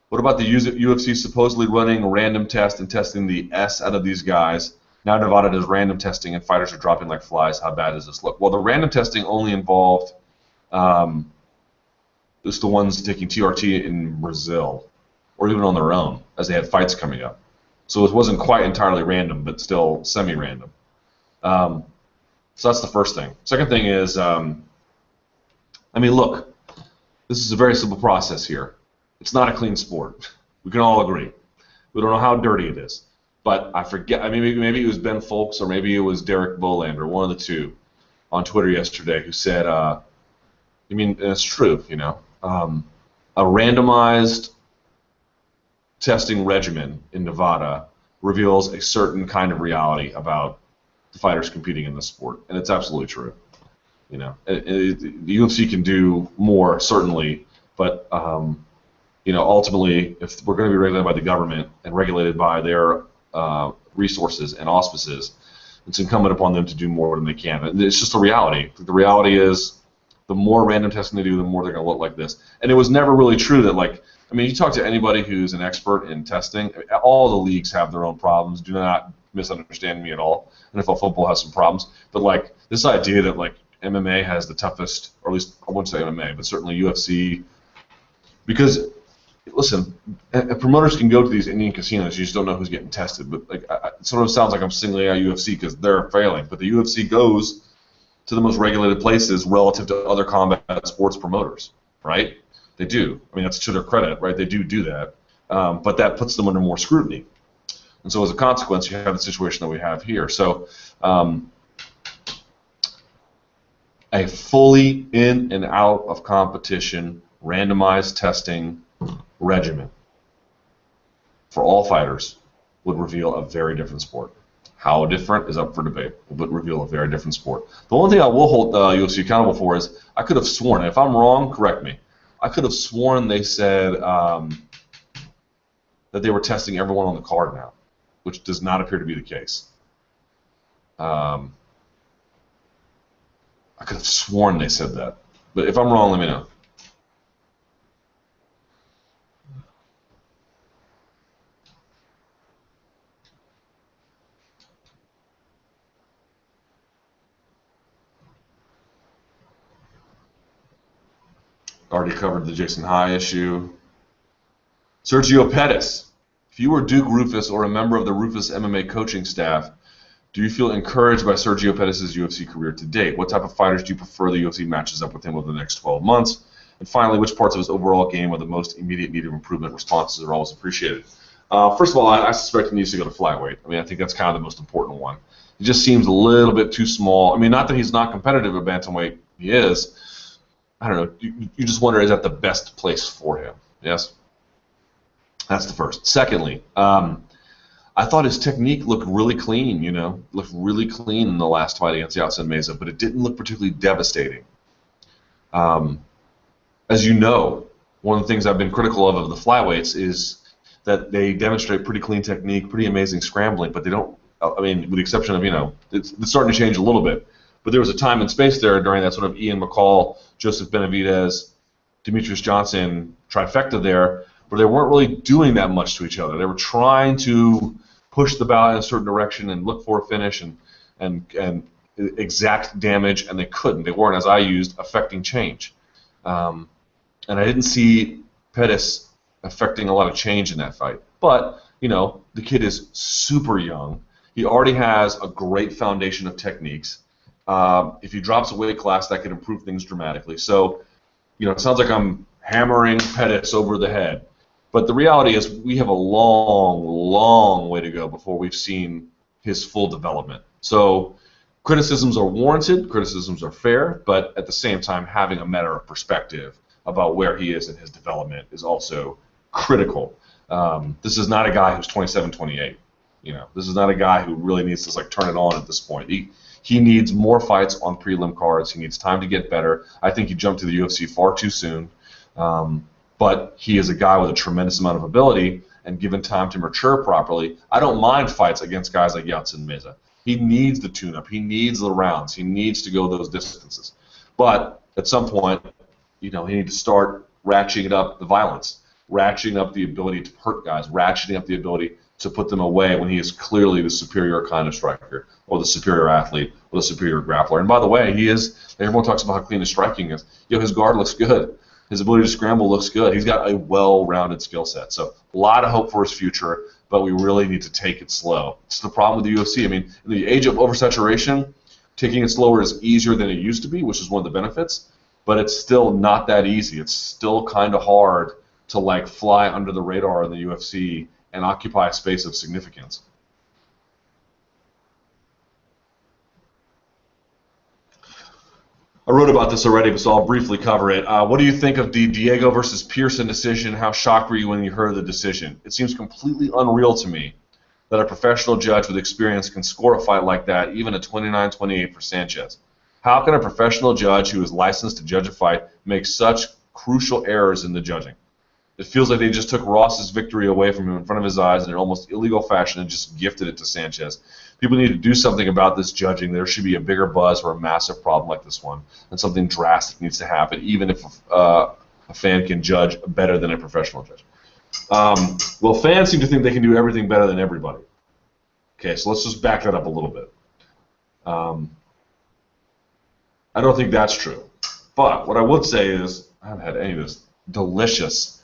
S1: What about the UFC supposedly running random tests and testing the S out of these guys? Now Nevada does random testing and fighters are dropping like flies. How bad does this look? Well, the random testing only involved just the ones taking TRT in Brazil or even on their own as they had fights coming up. So it wasn't quite entirely random, but still semi-random. So that's the first thing. Second thing is, I mean, look, this is a very simple process here. It's not a clean sport. We can all agree. We don't know how dirty it is. But I forget, I mean, maybe it was Ben Folks or maybe it was Derek Bolander, one of the two, on Twitter yesterday who said, I mean, and it's true, you know, a randomized testing regimen in Nevada reveals a certain kind of reality about the fighters competing in the sport, and it's absolutely true. You know, the UFC can do more, certainly, but you know, ultimately, if we're going to be regulated by the government and regulated by their resources and auspices, it's incumbent upon them to do more than they can. And it's just a reality. The reality is, the more random testing they do, the more they're going to look like this. And it was never really true that, like, I mean, you talk to anybody who's an expert in testing, all the leagues have their own problems. Do not misunderstand me at all. NFL football has some problems. But, like, this idea that, like, MMA has the toughest, or at least I wouldn't say MMA, but certainly UFC, because, listen, promoters can go to these Indian casinos, you just don't know who's getting tested. But, like, it sort of sounds like I'm singling out UFC because they're failing. But the UFC goes to the most regulated places relative to other combat sports promoters, right? They do. I mean, that's to their credit, right? They do that. But that puts them under more scrutiny. And so as a consequence, you have the situation that we have here. So a fully in and out of competition randomized testing regimen for all fighters would reveal a very different sport. How different is up for debate, but reveal a very different sport. The only thing I will hold UFC accountable for is I could have sworn, and if I'm wrong, correct me, I could have sworn they said that they were testing everyone on the card now, which does not appear to be the case. I could have sworn they said that. But if I'm wrong, let me know. Already covered the Jason High issue. Sergio Pettis. If you were Duke Rufus or a member of the Rufus MMA coaching staff, do you feel encouraged by Sergio Pettis' UFC career to date? What type of fighters do you prefer the UFC matches up with him over the next 12 months? And finally, which parts of his overall game are the most immediate need of improvement? Responses are always appreciated. First of all, I suspect he needs to go to flyweight. I mean, I think that's kind of the most important one. He just seems a little bit too small. I mean, not that he's not competitive at bantamweight. He is. I don't know. You just wonder, is that the best place for him? Yes? That's the first. Secondly, I thought his technique looked really clean, you know, looked really clean in the last fight against Yatsen Meza, but it didn't look particularly devastating. As you know, one of the things I've been critical of the flyweights is that they demonstrate pretty clean technique, pretty amazing scrambling, but they don't, I mean, with the exception of, you know, it's starting to change a little bit. But there was a time and space there during that sort of Ian McCall, Joseph Benavidez, Demetrius Johnson trifecta there, where they weren't really doing that much to each other. They were trying to push the bout in a certain direction and look for a finish and exact damage, and they couldn't. They weren't, as I used, affecting change. And I didn't see Pettis affecting a lot of change in that fight. But, you know, the kid is super young. He already has a great foundation of techniques. If he drops a weight class, that could improve things dramatically. So, you know, it sounds like I'm hammering Pettis over the head. But the reality is we have a long, long way to go before we've seen his full development. So criticisms are warranted, criticisms are fair, but at the same time, having a matter of perspective about where he is in his development is also critical. This is not a guy who's 27, 28. You know, this is not a guy who really needs to like turn it on at this point. He needs more fights on prelim cards. He needs time to get better. I think he jumped to the UFC far too soon. But he is a guy with a tremendous amount of ability, and given time to mature properly, I don't mind fights against guys like Yatsin Meza. He needs the tune-up. He needs the rounds. He needs to go those distances. But at some point, you know, he needs to start ratcheting up the violence, ratcheting up the ability to hurt guys, ratcheting up the ability to put them away when he is clearly the superior kind of striker, or the superior athlete, or the superior grappler. And by the way, he is, everyone talks about how clean his striking is. You know, his guard looks good. His ability to scramble looks good. He's got a well-rounded skill set. So a lot of hope for his future, but we really need to take it slow. It's the problem with the UFC. I mean, in the age of oversaturation, taking it slower is easier than it used to be, which is one of the benefits, but it's still not that easy. It's still kind of hard to like fly under the radar in the UFC and occupy a space of significance. I wrote about this already, so I'll briefly cover it. What do you think of the Diego versus Pearson decision? How shocked were you when you heard the decision? It seems completely unreal to me that a professional judge with experience can score a fight like that, even a 29-28 for Sanchez. How can a professional judge who is licensed to judge a fight make such crucial errors in the judging? It feels like they just took Ross's victory away from him in front of his eyes in an almost illegal fashion and just gifted it to Sanchez. People need to do something about this judging. There should be a bigger buzz for a massive problem like this one, and something drastic needs to happen, even if a fan can judge better than a professional judge. Well, fans seem to think they can do everything better than everybody. Okay, so let's just back that up a little bit. I don't think that's true. But what I would say is, I haven't had any of this delicious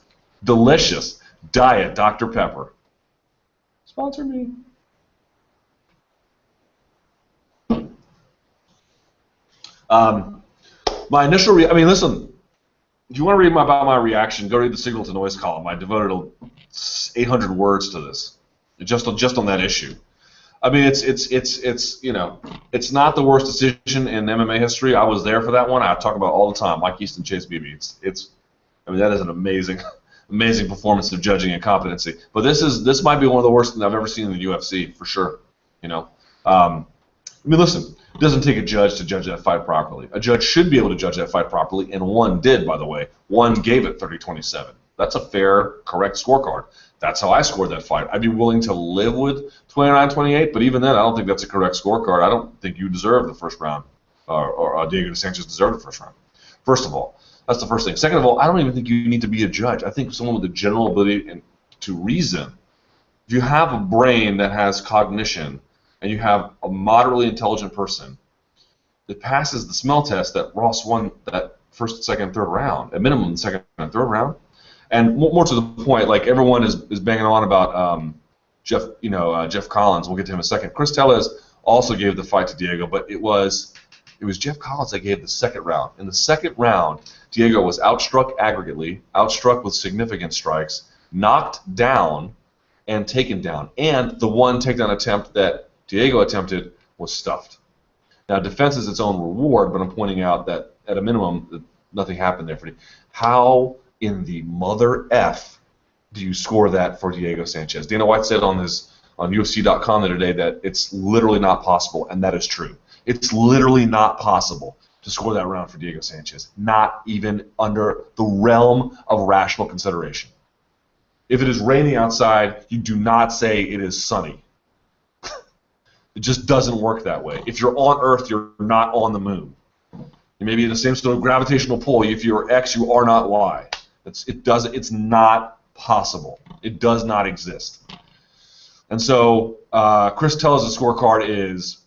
S1: Diet Dr. Pepper. Sponsor me. My initial listen, if you want to read about my reaction, go read the Signal to Noise column. I devoted 800 words to this, just on that issue. I mean, it's you know, it's not the worst decision in MMA history. I was there for that one. I talk about it all the time. Mike Easton, Chase Beebe. I mean, that is an amazing performance of judging and competency. But this might be one of the worst things I've ever seen in the UFC, for sure. You know, I mean, listen, it doesn't take a judge to judge that fight properly. A judge should be able to judge that fight properly, and one did, by the way. One gave it 30-27. That's a fair, correct scorecard. That's how I scored that fight. I'd be willing to live with 29-28, but even then, I don't think that's a correct scorecard. I don't think you deserve the first round, or Diego Sanchez deserved the first round. First of all, that's the first thing. Second of all, I don't even think you need to be a judge. I think someone with the general ability to reason. If you have a brain that has cognition, and you have a moderately intelligent person that passes the smell test that Ross won that first, second, third round, at minimum the second and third round. And more to the point, like everyone is banging on about Jeff Collins. We'll get to him in a second. Chris Tellez also gave the fight to Diego, but it was Jeff Collins that gave the second round. In the second round, Diego was outstruck aggregately, outstruck with significant strikes, knocked down, and taken down. And the one takedown attempt that Diego attempted was stuffed. Now, defense is its own reward, but I'm pointing out that at a minimum, nothing happened there for you. How in the mother F do you score that for Diego Sanchez? Dana White said on UFC.com the other day that it's literally not possible, and that is true. It's literally not possible to score that round for Diego Sanchez, not even under the realm of rational consideration. If it is raining outside, you do not say it is sunny. It just doesn't work that way. If you're on Earth, you're not on the moon. You may be in the same sort of gravitational pull. If you're X, you are not Y. It's not possible. It does not exist. And so Chris Tellez's scorecard is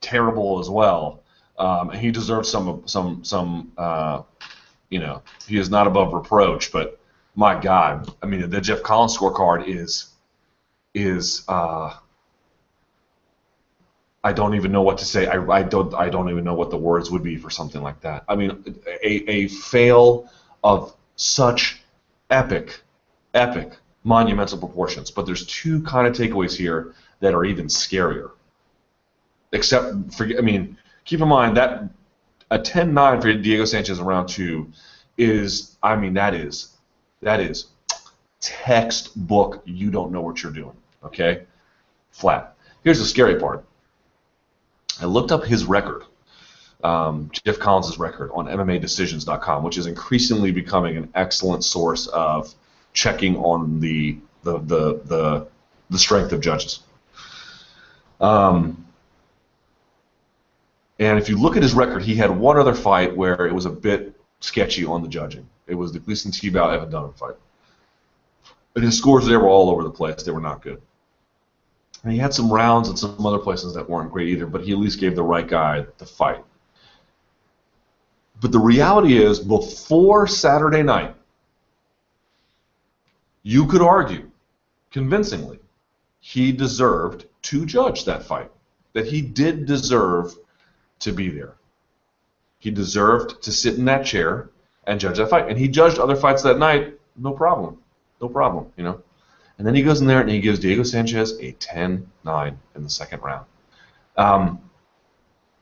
S1: terrible as well, and he deserves some you know, he is not above reproach. But my God, I mean, the Jeff Collins scorecard is I don't even know what to say. I don't even know what the words would be for something like that. I mean, a fail of such epic, monumental proportions. But there's two kind of takeaways here that are even scarier. Keep in mind that a 10-9 for Diego Sanchez in round 2 is, I mean, that is textbook. You don't know what you're doing. Okay. Flat. Here's the scary part. I looked up his record, Jeff Collins' record, on MMAdecisions.com, which is increasingly becoming an excellent source of checking on the strength of judges. And if you look at his record, he had one other fight where it was a bit sketchy on the judging. It was the Gleason Tebow Evan Dunham fight. And his scores there were all over the place. They were not good. And he had some rounds in some other places that weren't great either, but he at least gave the right guy the fight. But the reality is, before Saturday night, you could argue convincingly he deserved to judge that fight, that he did deserve to be there. He deserved to sit in that chair and judge that fight. And he judged other fights that night, no problem. No problem, you know. And then he goes in there and he gives Diego Sanchez a 10-9 in the second round.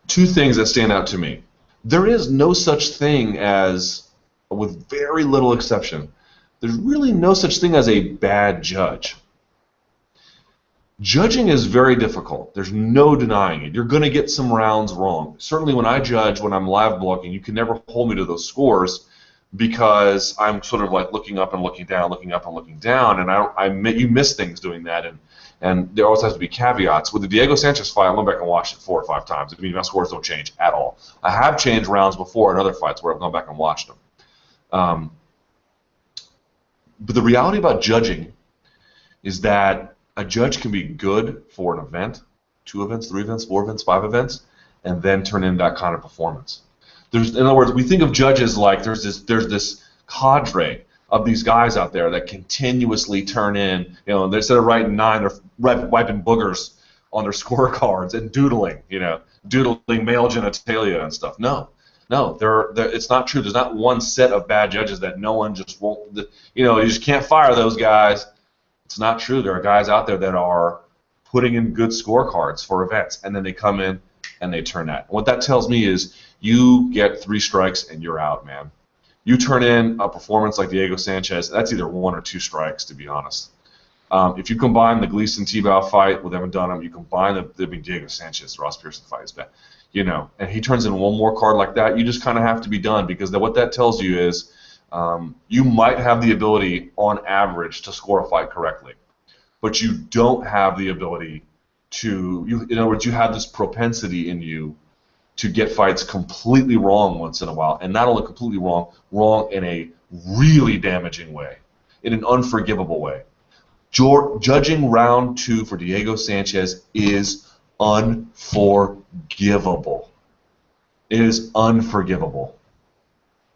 S1: Two things that stand out to me. There is no such thing as, with very little exception, there's really no such thing as a bad judge. Judging is very difficult. There's no denying it. You're going to get some rounds wrong. Certainly when I judge, when I'm live blogging, you can never hold me to those scores because I'm sort of like looking up and looking down, looking up and looking down, and you miss things doing that, and there always has to be caveats. With the Diego Sanchez fight, I went back and watched it 4 or 5 times. I mean, my scores don't change at all. I have changed rounds before in other fights where I've gone back and watched them. But the reality about judging is that a judge can be good for an event, 2 events, 3 events, 4 events, 5 events, and then turn in that kind of performance. In other words, we think of judges like there's this cadre of these guys out there that continuously turn in, you know, instead of writing 9, they're wiping boogers on their scorecards and doodling male genitalia and stuff. No, it's not true. There's not one set of bad judges that no one just won't, you know, you just can't fire those guys. It's not true. There are guys out there that are putting in good scorecards for events, and then they come in and they turn that. What that tells me is you get 3 strikes and you're out, man. You turn in a performance like Diego Sanchez, that's either 1 or 2 strikes, to be honest. If you combine the Gleason Tebow fight with Evan Dunham, you combine the Diego Sanchez Ross Pearson fight, is bad, you know, and he turns in one more card like that, you just kind of have to be done, because what that tells you is you might have the ability, on average, to score a fight correctly, but you don't have the ability to, in other words, you have this propensity in you to get fights completely wrong once in a while, and not only completely wrong in a really damaging way, in an unforgivable way. Judging round 2 for Diego Sanchez is unforgivable. It is unforgivable.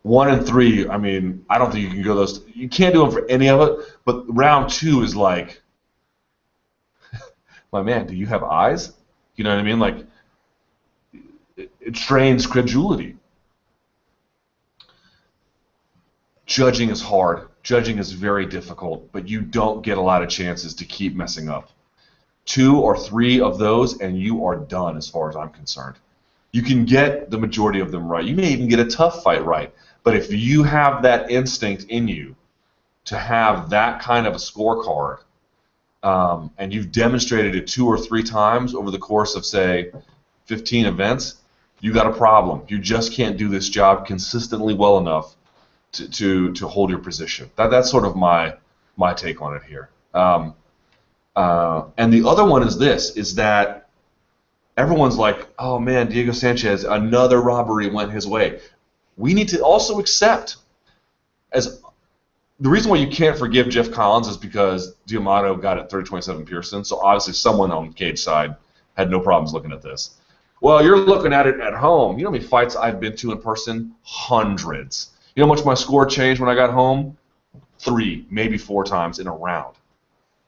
S1: 1 and 3, I mean, I don't think you can go those. You can't do them for any of it, but round 2 is like, my man, do you have eyes? You know what I mean? Like, it strains credulity. Judging is hard. Judging is very difficult, but you don't get a lot of chances to keep messing up. 2 or 3 of those, and you are done as far as I'm concerned. You can get the majority of them right. You may even get a tough fight right, but if you have that instinct in you to have that kind of a scorecard, and you've demonstrated it 2 or 3 times over the course of, say, 15 events, you got a problem. You just can't do this job consistently well enough to hold your position. That's sort of my take on it here. And the other one is this, is that everyone's like, oh man, Diego Sanchez, another robbery went his way. We need to also accept, as the reason why you can't forgive Jeff Collins is because D'Amato got it 30-27 Pearson, so obviously someone on the cage side had no problems looking at this. Well, you're looking at it at home. You know how many fights I've been to in person? Hundreds. You know how much my score changed when I got home? 3, maybe 4 times in a round.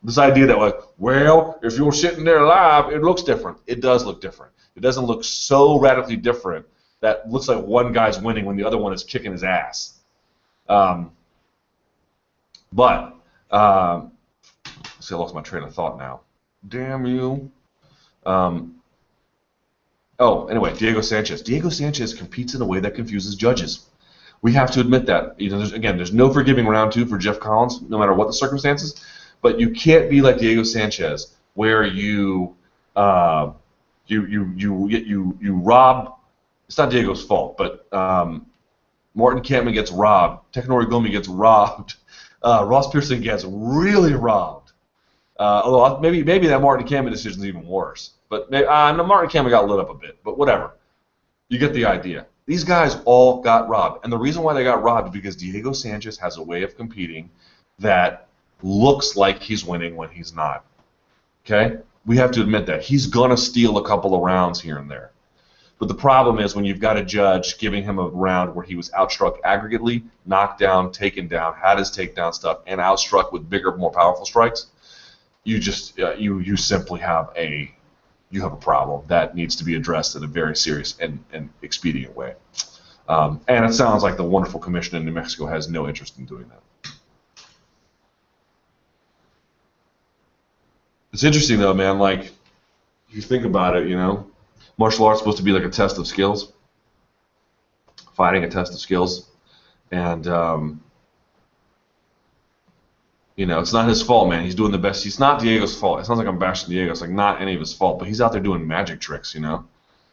S1: This idea that, like, well, if you're sitting there live, it looks different. It does look different. It doesn't look so radically different that looks like one guy's winning when the other one is kicking his ass. But, see, I lost my train of thought now. Damn you. Anyway, Diego Sanchez. Diego Sanchez competes in a way that confuses judges. We have to admit that. You know, there's no forgiving round 2 for Jeff Collins, no matter what the circumstances. But you can't be like Diego Sanchez, where you you rob. It's not Diego's fault, but Martin Kampmann gets robbed. Tekenori Gomi gets robbed. Ross Pearson gets really robbed. Although maybe that Martin Kampmann decision is even worse. But no, Martin Kampmann got lit up a bit. But whatever. You get the idea. These guys all got robbed. And the reason why they got robbed is because Diego Sanchez has a way of competing that looks like he's winning when he's not. Okay? We have to admit that. He's going to steal a couple of rounds here and there. But the problem is when you've got a judge giving him a round where he was outstruck aggregately, knocked down, taken down, had his takedown stuff, and outstruck with bigger, more powerful strikes, you just you simply have a problem that needs to be addressed in a very serious and expedient way. And it sounds like the wonderful commission in New Mexico has no interest in doing that. It's interesting though, man. Like, if you think about it, you know, martial arts is supposed to be like a test of skills, fighting a test of skills, and you know, it's not his fault, man. He's doing the best. It's not Diego's fault. It sounds like I'm bashing Diego. It's like not any of his fault, but he's out there doing magic tricks, you know.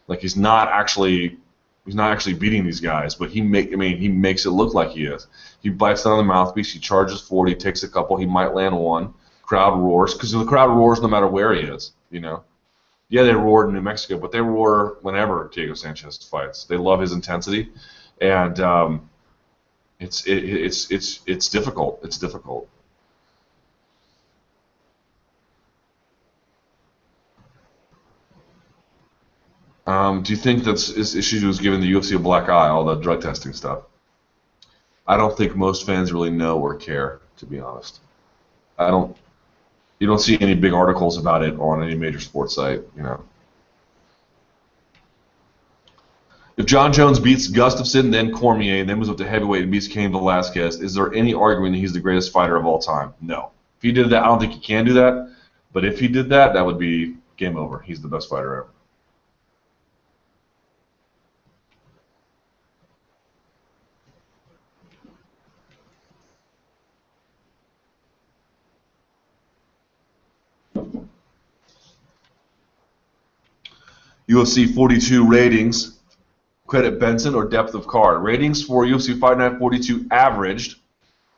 S1: Like he's not actually beating these guys, but he makes it look like he is. He bites down on the mouthpiece. He charges forward. He takes a couple. He might land one. Crowd roars because the crowd roars no matter where he is, you know. Yeah, they roared in New Mexico, but they roar whenever Diego Sanchez fights. They love his intensity, and it's difficult. It's difficult. Do you think that this issue was giving the UFC a black eye, all the drug testing stuff? I don't think most fans really know or care, to be honest. You don't see any big articles about it on any major sports site, you know. If John Jones beats Gustafsson, then Cormier, and then moves up to heavyweight and beats Cain Velasquez, is there any argument that he's the greatest fighter of all time? No. If he did that, I don't think he can do that. But if he did that, that would be game over. He's the best fighter ever. UFC 42 ratings, credit Benson or depth of card. Ratings for UFC Fight Night 42 averaged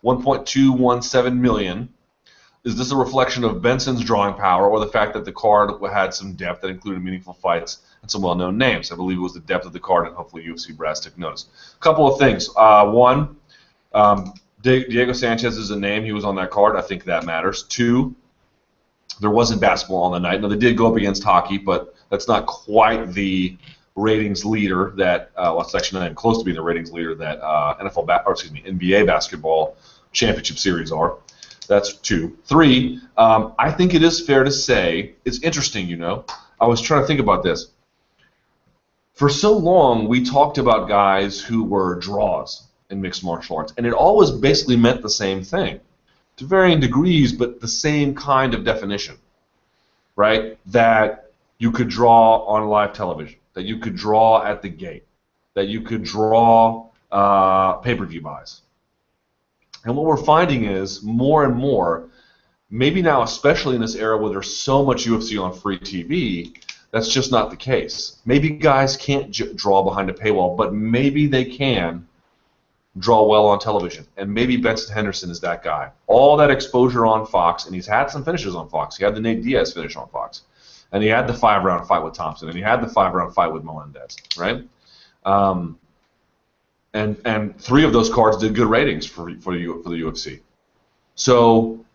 S1: 1.217 million. Is this a reflection of Benson's drawing power or the fact that the card had some depth that included meaningful fights and some well-known names? I believe it was the depth of the card, and hopefully UFC brass took notice. A couple of things. One, Diego Sanchez is a name. He was on that card. I think that matters. Two, there wasn't basketball on the night. Now, they did go up against hockey, but that's not quite the ratings leader that, well, it's actually not even close to being the ratings leader that NBA basketball championship series are. That's two. Three, I think it is fair to say, it's interesting, you know. I was trying to think about this. For so long, we talked about guys who were draws in mixed martial arts, and it always basically meant the same thing, to varying degrees, but the same kind of definition, right? That you could draw on live television, that you could draw at the gate, that you could draw pay-per-view buys. And what we're finding is more and more, maybe now especially in this era where there's so much UFC on free TV, that's just not the case. Maybe guys can't draw behind a paywall, but maybe they can draw well on television. And maybe Benson Henderson is that guy. All that exposure on Fox, and he's had some finishes on Fox. He had the Nate Diaz finish on Fox. And he had the 5-round fight with Thompson, and he had the 5-round fight with Melendez, right? And 3 of those cards did good ratings for the UFC. So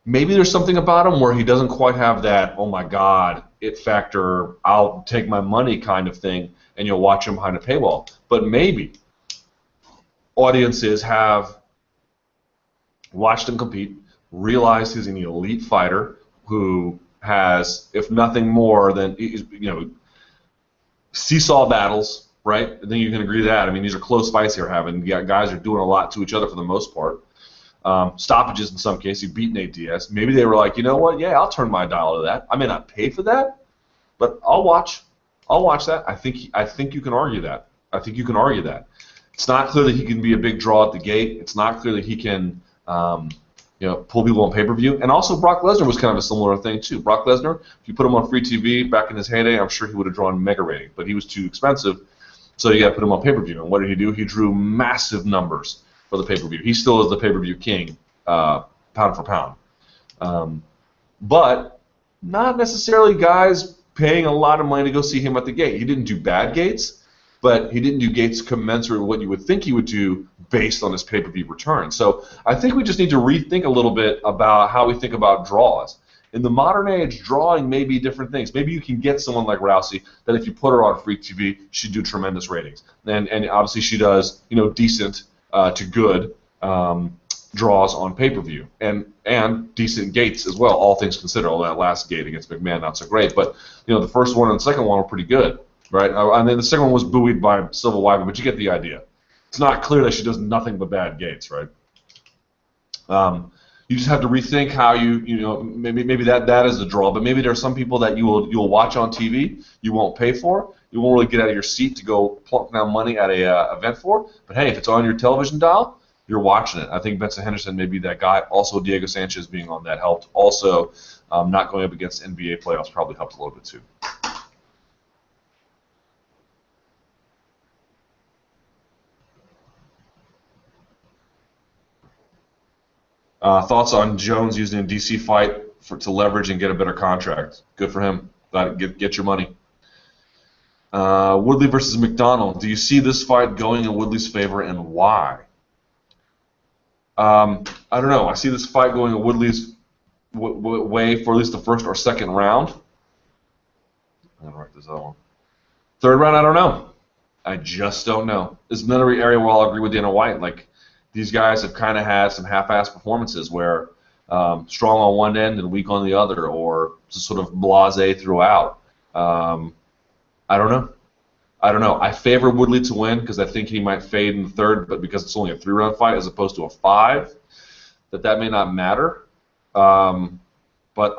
S1: maybe there's something about him where he doesn't quite have that, oh my God, it factor, I'll take my money kind of thing, and you'll watch him behind a paywall. But maybe audiences have watched him compete, realized he's an elite fighter who has, if nothing more than, you know, seesaw battles, right? I think you can agree with that. I mean, these are close fights here having. Guys are doing a lot to each other for the most part. Stoppages in some cases. He beat Nate Diaz. Maybe they were like, you know what? Yeah, I'll turn my dial to that. I may not pay for that, but I'll watch. I'll watch that. I think you can argue that. I think you can argue that. It's not clear that he can be a big draw at the gate. It's not clear that he can pull people on pay-per-view. And also Brock Lesnar was kind of a similar thing too. Brock Lesnar, if you put him on free TV back in his heyday, I'm sure he would have drawn mega rating, but he was too expensive, so you got to put him on pay-per-view. And what did he do? He drew massive numbers for the pay-per-view. He still is the pay-per-view king, pound for pound. But not necessarily guys paying a lot of money to go see him at the gate. He didn't do bad gates, but he didn't do gates commensurate with what you would think he would do based on his pay-per-view return. So I think we just need to rethink a little bit about how we think about draws. In the modern age, drawing may be different things. Maybe you can get someone like Rousey that if you put her on free TV, she'd do tremendous ratings. And obviously she does, decent to good draws on pay-per-view. And decent gates as well, all things considered. Although that last gate against McMahon, not so great. But, the first one and the second one were pretty good. Right, and then the second one was buoyed by Silver Wyman, but you get the idea. It's not clear that she does nothing but bad gates, right? You just have to rethink how maybe that is the draw, but maybe there are some people that you'll watch on TV, you won't pay for, you won't really get out of your seat to go plunk down money at a event for. But hey, if it's on your television dial, you're watching it. I think Benson Henderson may be that guy. Also, Diego Sanchez being on that helped. Also, not going up against NBA playoffs probably helped a little bit too. Thoughts on Jones using a DC fight to leverage and get a better contract? Good for him. Get your money. Woodley versus McDonald. Do you see this fight going in Woodley's favor, and why? I don't know. I see this fight going in Woodley's way for at least the first or second round. I'm going to write this other one. Third round, I don't know. I just don't know. There's another area where I'll agree with Dana White. Like, these guys have kind of had some half-assed performances where strong on one end and weak on the other, or just sort of blasé throughout. I don't know. I favor Woodley to win because I think he might fade in the third, but because it's only a 3-round fight as opposed to a 5, that may not matter. But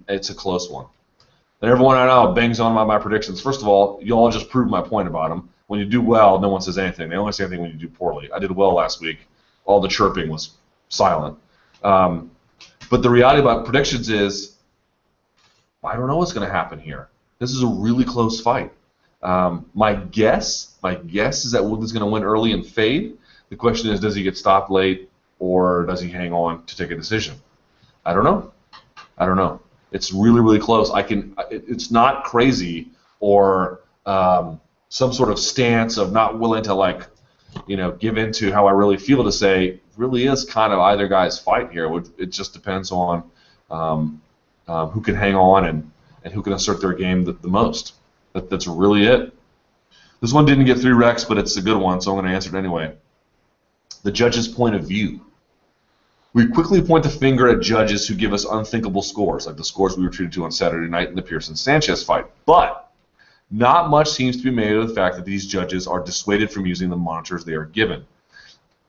S1: it's a close one. And everyone I know bangs on my predictions. First of all, you all just proved my point about them. When you do well, no one says anything. They only say anything when you do poorly. I did well last week. All the chirping was silent. But the reality about predictions is, I don't know what's going to happen here. This is a really close fight. My guess is that Woodley's going to win early and fade. The question is, does he get stopped late, or does he hang on to take a decision? I don't know. It's really, really close. It's not crazy or some sort of stance of not willing to give in to how I really feel to say it really is kind of either guy's fight here. It just depends on who can hang on and who can assert their game the most. That's really it. This one didn't get 3 recs, but it's a good one, so I'm going to answer it anyway. The judge's point of view. We quickly point the finger at judges who give us unthinkable scores, like the scores we were treated to on Saturday night in the Pearson-Sanchez fight. But not much seems to be made of the fact that these judges are dissuaded from using the monitors they are given.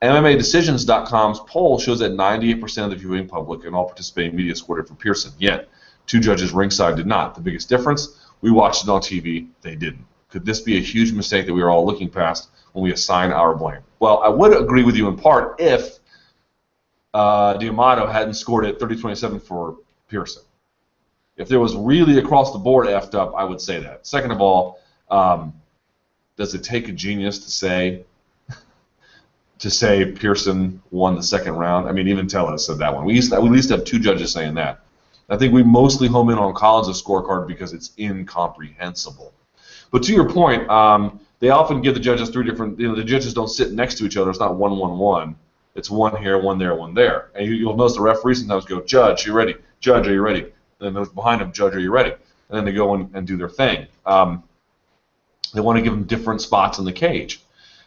S1: MMADecisions.com's poll shows that 98% of the viewing public and all participating media scored it for Pearson, yet 2 judges ringside did not. The biggest difference? We watched it on TV, they didn't. Could this be a huge mistake that we are all looking past when we assign our blame? Well, I would agree with you in part if D'Amato hadn't scored it 30-27 for Pearson. If there was really across the board effed up, I would say that. Second of all, does it take a genius to say Pearson won the second round? I mean, even Tellez said that one. We at least have 2 judges saying that. I think we mostly home in on Collins' scorecard because it's incomprehensible. But to your point, they often give the judges 3 different. The judges don't sit next to each other. It's not 1-1-1. It's 1 here, 1 there, 1 there. And you'll notice the referees sometimes go, "Judge, you ready? Judge, are you ready?" And then those behind them, "Judge, are you ready?" And then they go and do their thing. They want to give them different spots in the cage.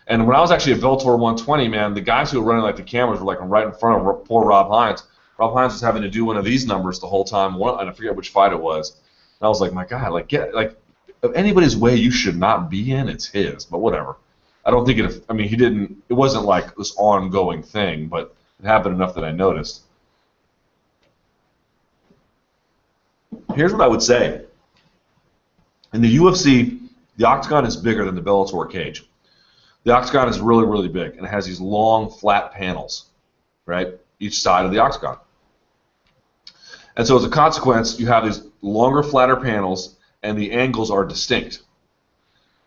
S1: And when I was actually at Bellator 120, man, the guys who were running the cameras were right in front of poor Rob Hines. Rob Hines was having to do one of these numbers the whole time, and I forget which fight it was. And I was like, my God, if anybody's way you should not be in, it's his. But whatever. I don't think it. I mean, he didn't. It wasn't like this ongoing thing, but it happened enough that I noticed. Here's what I would say. In the UFC, the octagon is bigger than the Bellator cage. The octagon is really, really big, and it has these long, flat panels, right? each side of the octagon. And so as a consequence, you have these longer, flatter panels, and the angles are distinct,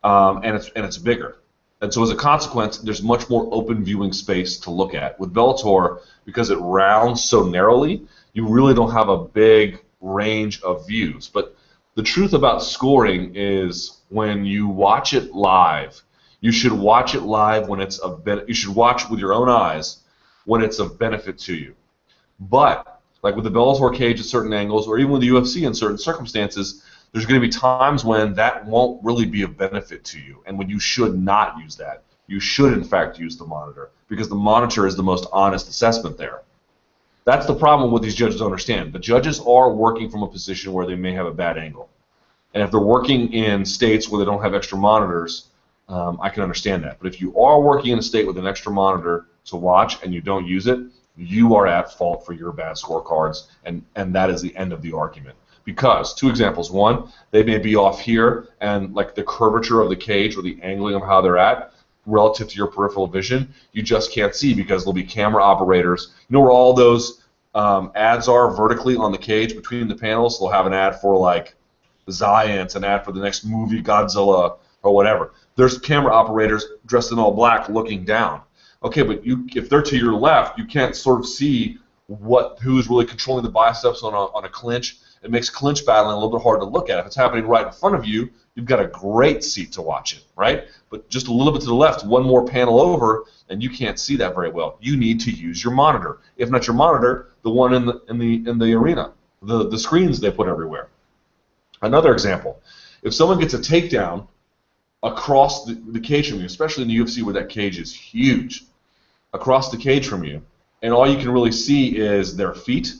S1: and it's bigger. And so as a consequence, there's much more open viewing space to look at. With Bellator, because it rounds so narrowly, you really don't have a big range of views. But the truth about scoring is when you watch it live, you should watch it live when it's you should watch with your own eyes when it's of benefit to you. But like with the Bellator cage at certain angles, or even with the UFC in certain circumstances, there's going to be times when that won't really be of benefit to you, and when you should not use that. You should, in fact, use the monitor, because the monitor is the most honest assessment there. That's the problem what these judges don't understand. The judges are working from a position where they may have a bad angle. And if they're working in states where they don't have extra monitors, I can understand that. But if you are working in a state with an extra monitor to watch and you don't use it, you are at fault for your bad scorecards, and that is the end of the argument. Because, two examples. One, they may be off here, and like the curvature of the cage or the angling of how they're at relative to your peripheral vision, you just can't see because there'll be camera operators. You know where all those ads are vertically on the cage between the panels? They'll have an ad for like Zions, an ad for the next movie, Godzilla, or whatever. There's camera operators dressed in all black looking down. Okay, but if they're to your left, you can't sort of see who's really controlling the biceps on a clinch. It makes clinch battling a little bit hard to look at. If it's happening right in front of you, you've got a great seat to watch it, right? But just a little bit to the left, one more panel over, and you can't see that very well. You need to use your monitor. If not your monitor, the one in the arena, the screens they put everywhere. Another example: if someone gets a takedown across the cage from you, especially in the UFC where that cage is huge, across the cage from you, and all you can really see is their feet.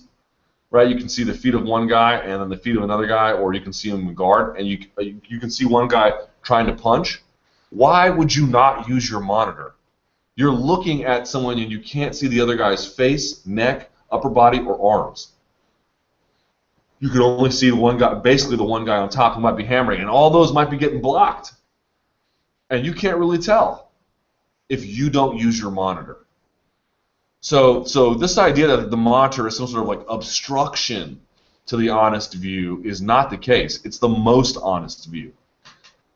S1: Right, you can see the feet of one guy and then the feet of another guy, or you can see them in guard, and you can see one guy trying to punch. Why would you not use your monitor? You're looking at someone and you can't see the other guy's face, neck, upper body, or arms. You can only see one guy, basically the one guy on top who might be hammering, and all those might be getting blocked. And you can't really tell if you don't use your monitor. So this idea that the monitor is some sort of like obstruction to the honest view is not the case. It's the most honest view.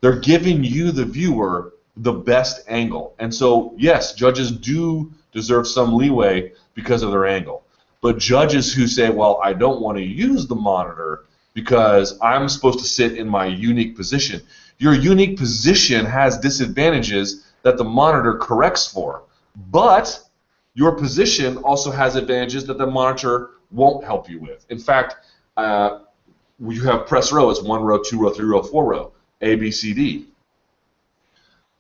S1: They're giving you, the viewer, the best angle. And so, yes, judges do deserve some leeway because of their angle. But judges who say, well, I don't want to use the monitor because I'm supposed to sit in my unique position. Your unique position has disadvantages that the monitor corrects for. But your position also has advantages that the monitor won't help you with. In fact, you have press row. It's 1 row, 2 row, 3 row, 4 row, A, B, C, D.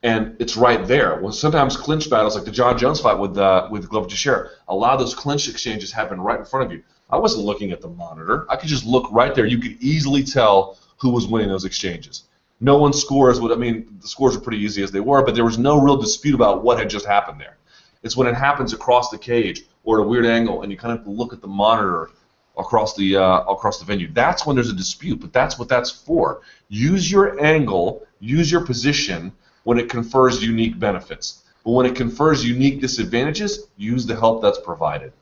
S1: And it's right there. Well, sometimes clinch battles, like the John Jones fight with Glover Teixeira, a lot of those clinch exchanges happen right in front of you. I wasn't looking at the monitor. I could just look right there. You could easily tell who was winning those exchanges. No one scores. I mean, the scores are pretty easy as they were, but there was no real dispute about what had just happened there. It's when it happens across the cage or at a weird angle, and you kind of have to look at the monitor across the venue. That's when there's a dispute, but that's what that's for. Use your angle, use your position when it confers unique benefits. But when it confers unique disadvantages, use the help that's provided.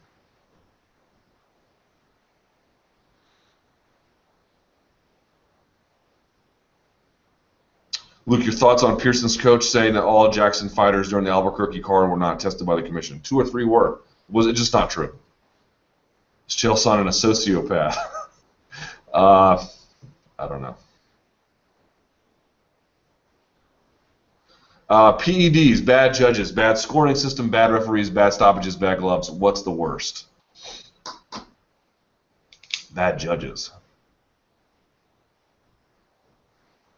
S1: Luke, your thoughts on Pearson's coach saying that all Jackson fighters during the Albuquerque card were not tested by the commission? 2 or 3 were. Was it just not true? Is Chael Sonnen a sociopath? I don't know. PEDs, bad judges, bad scoring system, bad referees, bad stoppages, bad gloves. What's the worst? Bad judges.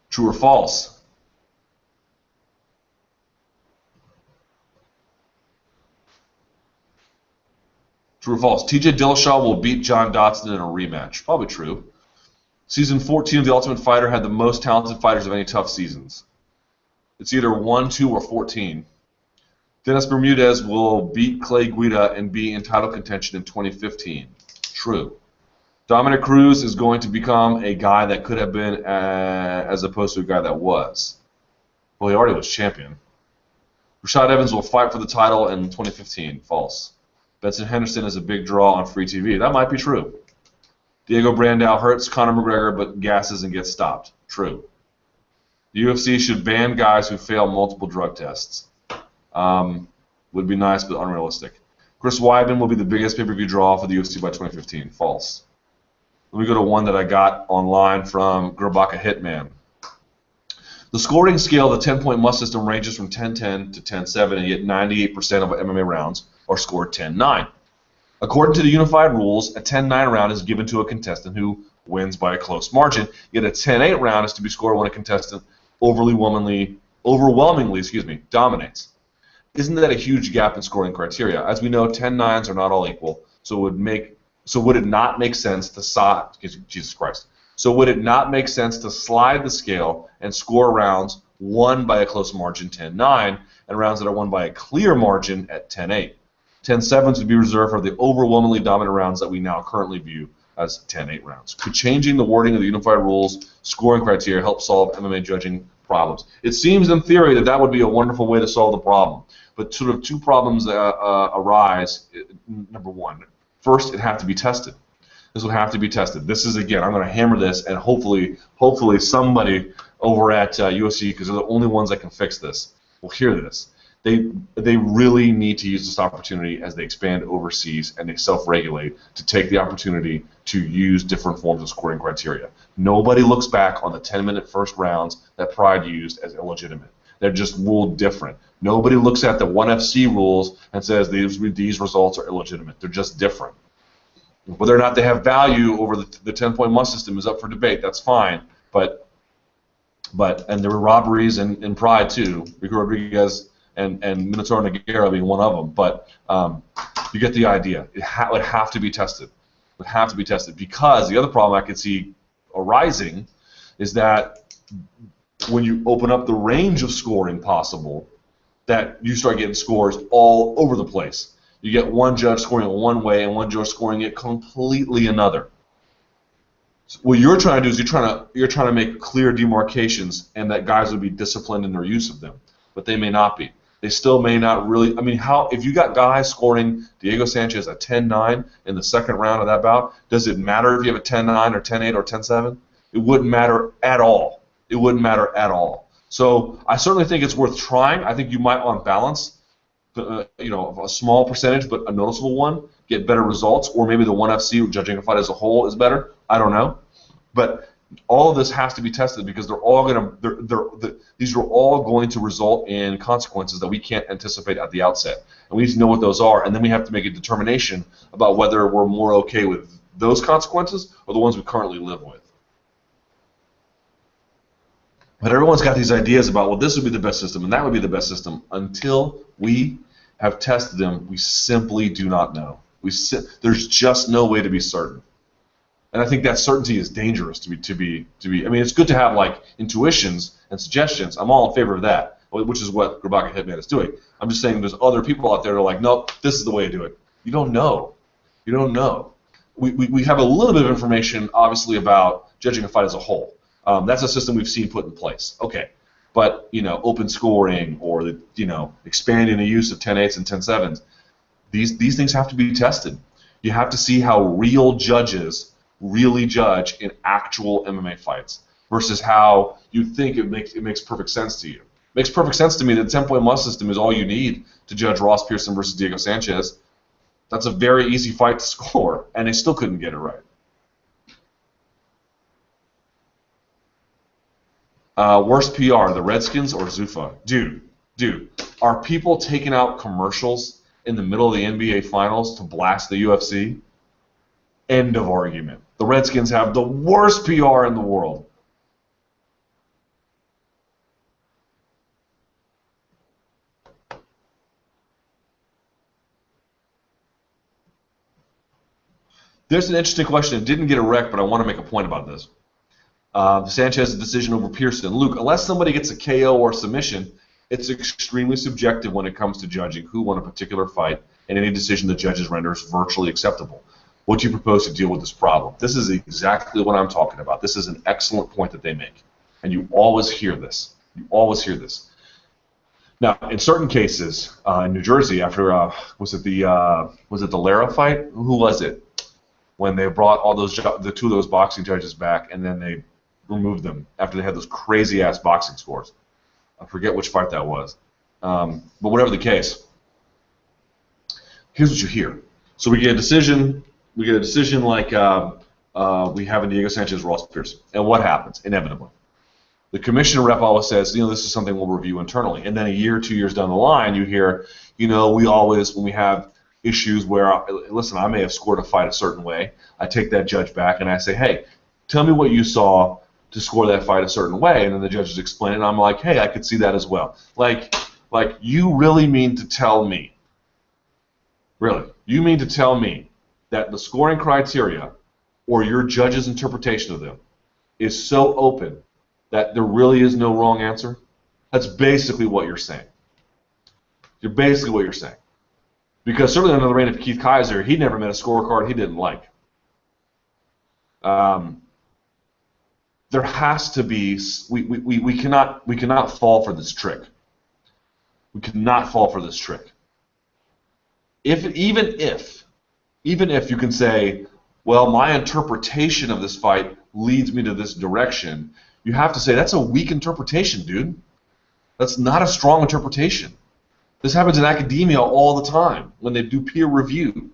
S1: True or false? True or false? TJ Dillashaw will beat John Dodson in a rematch. Probably true. Season 14 of The Ultimate Fighter had the most talented fighters of any tough seasons. It's either 1, 2, or 14. Dennis Bermudez will beat Clay Guida and be in title contention in 2015. True. Dominic Cruz is going to become a guy that could have been as opposed to a guy that was. Well, he already was champion. Rashad Evans will fight for the title in 2015. False. Benson Henderson is a big draw on free TV. That might be true. Diego Brandao hurts Conor McGregor but gasses and gets stopped. True. The UFC should ban guys who fail multiple drug tests. Would be nice but unrealistic. Chris Weidman will be the biggest pay-per-view draw for the UFC by 2015. False. Let me go to one that I got online from Gerbaka Hitman. The scoring scale of the 10-point must system ranges from 10-10 to 10-7, and yet 98% of MMA rounds are scored 10-9. According to the unified rules, a 10-9 round is given to a contestant who wins by a close margin, yet a 10-8 round is to be scored when a contestant overwhelmingly dominates. Isn't that a huge gap in scoring criteria? As we know, 10-9s are not all equal, so would it not make sense to So would it not make sense to slide the scale and score rounds won by a close margin 10-9 and rounds that are won by a clear margin at 10-8? 10-7s would be reserved for the overwhelmingly dominant rounds that we now currently view as 10-8 rounds. Could changing the wording of the unified rules scoring criteria help solve MMA judging problems? It seems in theory that that would be a wonderful way to solve the problem, but sort of two problems arise. Number one, first, it have to be tested. This would have to be tested. This is, again, I'm going to hammer this, and hopefully somebody over at UFC, because they're the only ones that can fix this, will hear this. They really need to use this opportunity as they expand overseas and they self-regulate to take the opportunity to use different forms of scoring criteria. Nobody looks back on the 10-minute first rounds that Pride used as illegitimate. They're just ruled different. Nobody looks at the ONE FC rules and says these results are illegitimate. They're just different. Whether or not they have value over the 10-point must system is up for debate. That's fine. But and there were robberies in Pride too. Rico Rodriguez and Minotauro Nogueira being one of them. But you get the idea. It would have to be tested. It would have to be tested because the other problem I could see arising is that when you open up the range of scoring possible, that you start getting scores all over the place. You get one judge scoring it one way and one judge scoring it completely another. So what you're trying to do is you're trying to make clear demarcations, and that guys would be disciplined in their use of them, but they may not be. They still may not really. I mean, if you got guys scoring Diego Sanchez a 10-9 in the second round of that bout, does it matter if you have a 10-9 or 10-8 or 10-7? It wouldn't matter at all. It wouldn't matter at all. So I certainly think it's worth trying. I think you might, on balance, a small percentage but a noticeable one, get better results, or maybe the ONE FC judging a fight as a whole is better. I don't know, but all of this has to be tested because they're all these are all going to result in consequences that we can't anticipate at the outset, and we need to know what those are, and then we have to make a determination about whether we're more okay with those consequences or the ones we currently live with. But everyone's got these ideas about, well, this would be the best system and that would be the best system. Until we have tested them, we simply do not know. There's just no way to be certain. And I think that certainty is dangerous to be. I mean, it's good to have like intuitions and suggestions. I'm all in favor of that, which is what Gerbaka Hitman is doing. I'm just saying there's other people out there that are like, nope, this is the way to do it. You don't know. You don't know. We have a little bit of information, obviously, about judging a fight as a whole. That's a system we've seen put in place. Okay, but open scoring or expanding the use of 10-8s and 10-7s, these things have to be tested. You have to see how real judges really judge in actual MMA fights versus how you think it makes perfect sense to you. It makes perfect sense to me that the 10-point must system is all you need to judge Ross Pearson versus Diego Sanchez. That's a very easy fight to score, and they still couldn't get it right. Worst PR, the Redskins or Zuffa? Dude, are people taking out commercials in the middle of the NBA Finals to blast the UFC? End of argument. The Redskins have the worst PR in the world. There's an interesting question. It didn't get erect, but I want to make a point about this. Sanchez's decision over Pearson. Luke, unless somebody gets a KO or submission, it's extremely subjective when it comes to judging who won a particular fight, and any decision the judges render is virtually acceptable. What do you propose to deal with this problem? This is exactly what I'm talking about. This is an excellent point that they make, and you always hear this. You always hear this. Now, in certain cases, in New Jersey, after was it the Lara fight? Who was it? When they brought all the two of those boxing judges back, and then they removed them after they had those crazy ass boxing scores. I forget which fight that was, but whatever the case, here's what you hear. So we get a decision. We get a decision like we have in Diego Sanchez, Ross Pierce, and what happens inevitably? The commissioner rep always says, this is something we'll review internally. And then a year, 2 years down the line, you hear, we always, when we have issues where, listen, I may have scored a fight a certain way, I take that judge back and I say, hey, tell me what you saw to score that fight a certain way. And then the judges explain it, and I'm like, hey, I could see that as well. Like you really mean to tell me, you mean to tell me that the scoring criteria or your judge's interpretation of them is so open that there really is no wrong answer? That's basically what you're saying. You're basically what you're saying. Because certainly under the reign of Keith Kaiser, he never met a scorecard he didn't like. There has to be, we cannot fall for this trick. We cannot fall for this trick. Even if you can say, well, my interpretation of this fight leads me to this direction, you have to say that's a weak interpretation, dude. That's not a strong interpretation. This happens in academia all the time when they do peer review.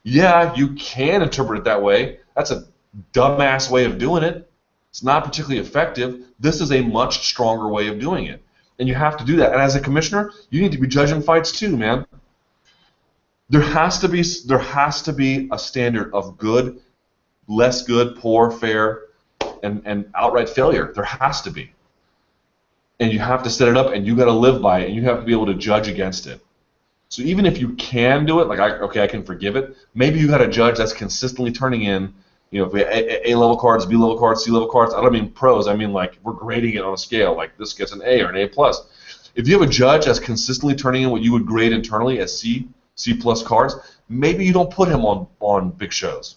S1: Yeah, you can interpret it that way. That's a dumbass way of doing it. It's not particularly effective. This is a much stronger way of doing it. And you have to do that. And as a commissioner, you need to be judging fights too, man. There has to be a standard of good, less good, poor, fair, and outright failure. There has to be. And you have to set it up, and you got to live by it, and you have to be able to judge against it. So even if you can do it, like, I can forgive it, maybe you got a judge that's consistently turning in, if we have A-level cards, B-level cards, C-level cards, I don't mean pros, I mean like we're grading it on a scale, like this gets an A or an A+. If you have a judge that's consistently turning in what you would grade internally as C+ cards, maybe you don't put him on big shows.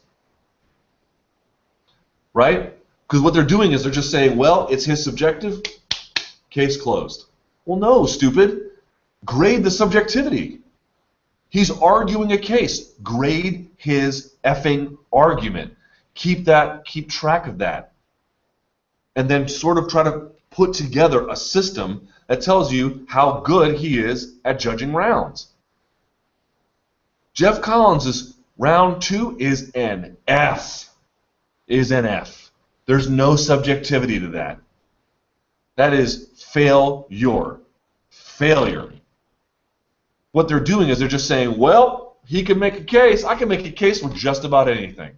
S1: Right? Because what they're doing is they're just saying, well, it's his subjective, case closed. Well, no, stupid. Grade the subjectivity. He's arguing a case. Grade his effing argument. Keep track of that. And then sort of try to put together a system that tells you how good he is at judging rounds. Jeff Collins' round 2 is an F. There's no subjectivity to that. That is failure. What they're doing is they're just saying, well, he can make a case. I can make a case with just about anything.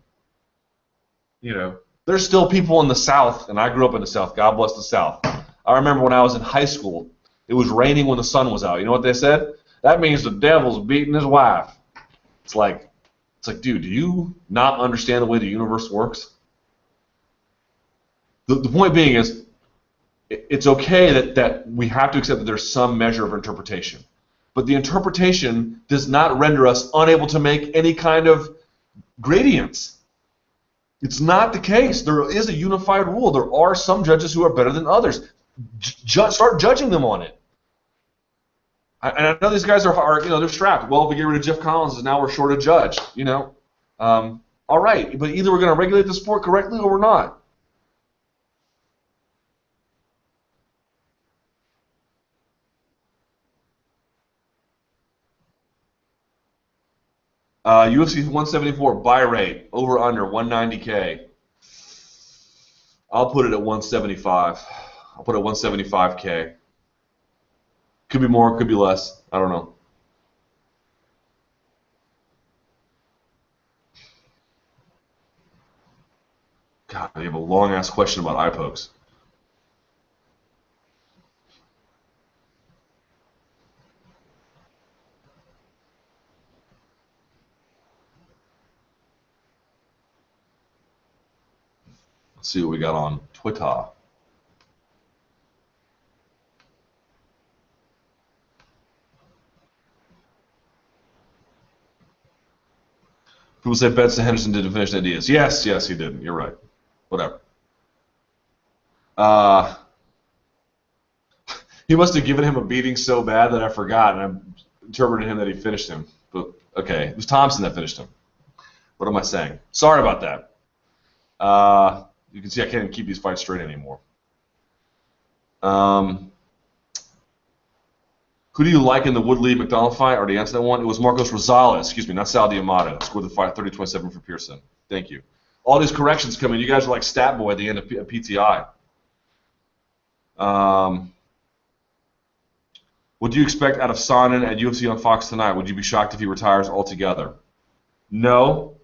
S1: There's still people in the South, and I grew up in the South. God bless the South. I remember when I was in high school, it was raining when the sun was out. You know what they said? That means the devil's beating his wife. It's like, dude, do you not understand the way the universe works? The point being is, it's okay that we have to accept that there's some measure of interpretation. But the interpretation does not render us unable to make any kind of gradients. It's not the case. There is a unified rule. There are some judges who are better than others. Start judging them on it. And I know these guys are they're strapped. Well, if we get rid of Jeff Collins, now we're short a judge. All right, but either we're going to regulate the sport correctly or we're not. UFC 174 buy rate over under 190K. I'll put it at 175. I'll put it at 175K. Could be more, could be less. I don't know. God, you have a long ass question about eye pokes. Let's see what we got on Twitter. People say Benson Henderson didn't finish that Diaz. Yes, he didn't. You're right. Whatever. He must have given him a beating so bad that I forgot, and I interpreted him that he finished him. But okay, it was Thompson that finished him. What am I saying? Sorry about that. You can see I can't even keep these fights straight anymore. Who do you like in the Woodley-McDonald fight? I already answered that one. It was Marcos Rosales, excuse me, not Sal D'Amato. Scored the fight 30-27 for Pearson. Thank you. All these corrections coming. You guys are like stat boy at the end of PTI. What do you expect out of Sonnen at UFC on Fox tonight? Would you be shocked if he retires altogether? No.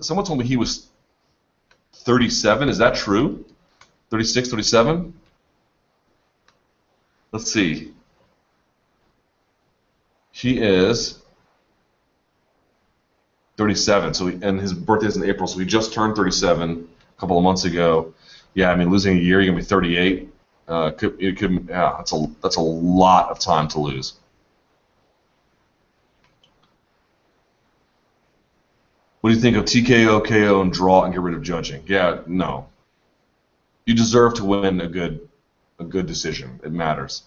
S1: Someone told me he was 37. Is that true? 36, 37? Let's see. He is 37, and his birthday is in April, so he just turned 37 a couple of months ago. Yeah, I mean, losing a year, you're gonna be 38. Yeah, that's a lot of time to lose. What do you think of TKO, KO, and draw and get rid of judging? Yeah, no. You deserve to win a good decision. It matters.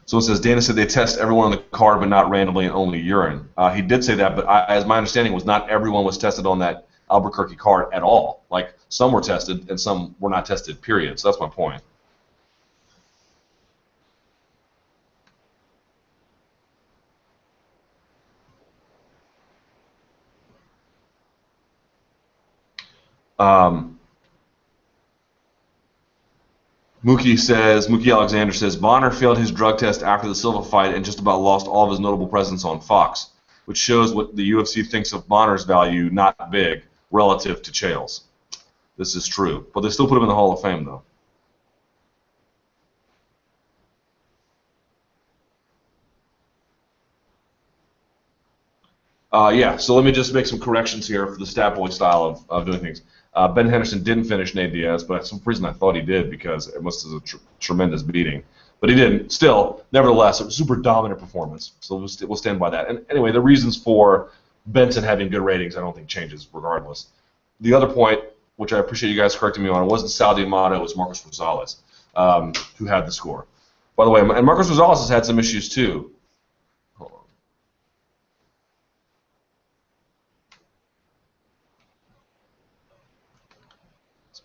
S1: So it says, Dana said they test everyone on the card but not randomly and only urine. He did say that, but as my understanding was not everyone was tested on that Albuquerque card at all. Like, some were tested and some were not tested, period. So that's my point. Mookie Alexander says, Bonner failed his drug test after the Silva fight and just about lost all of his notable presence on Fox, which shows what the UFC thinks of Bonner's value, not big, relative to Chael's. This is true. But they still put him in the Hall of Fame, though. Yeah, so let me just make some corrections here for the stat boy style of doing things. Ben Henderson didn't finish Nate Diaz, but for some reason I thought he did because it was a tremendous beating. But he didn't. Still, nevertheless, a super dominant performance. So we'll stand by that. And anyway, the reasons for Benson having good ratings I don't think changes regardless. The other point, which I appreciate you guys correcting me on, it wasn't Sal D'Amato, it was Marcos Rosales who had the score. By the way, and Marcos Rosales has had some issues too. Hold on.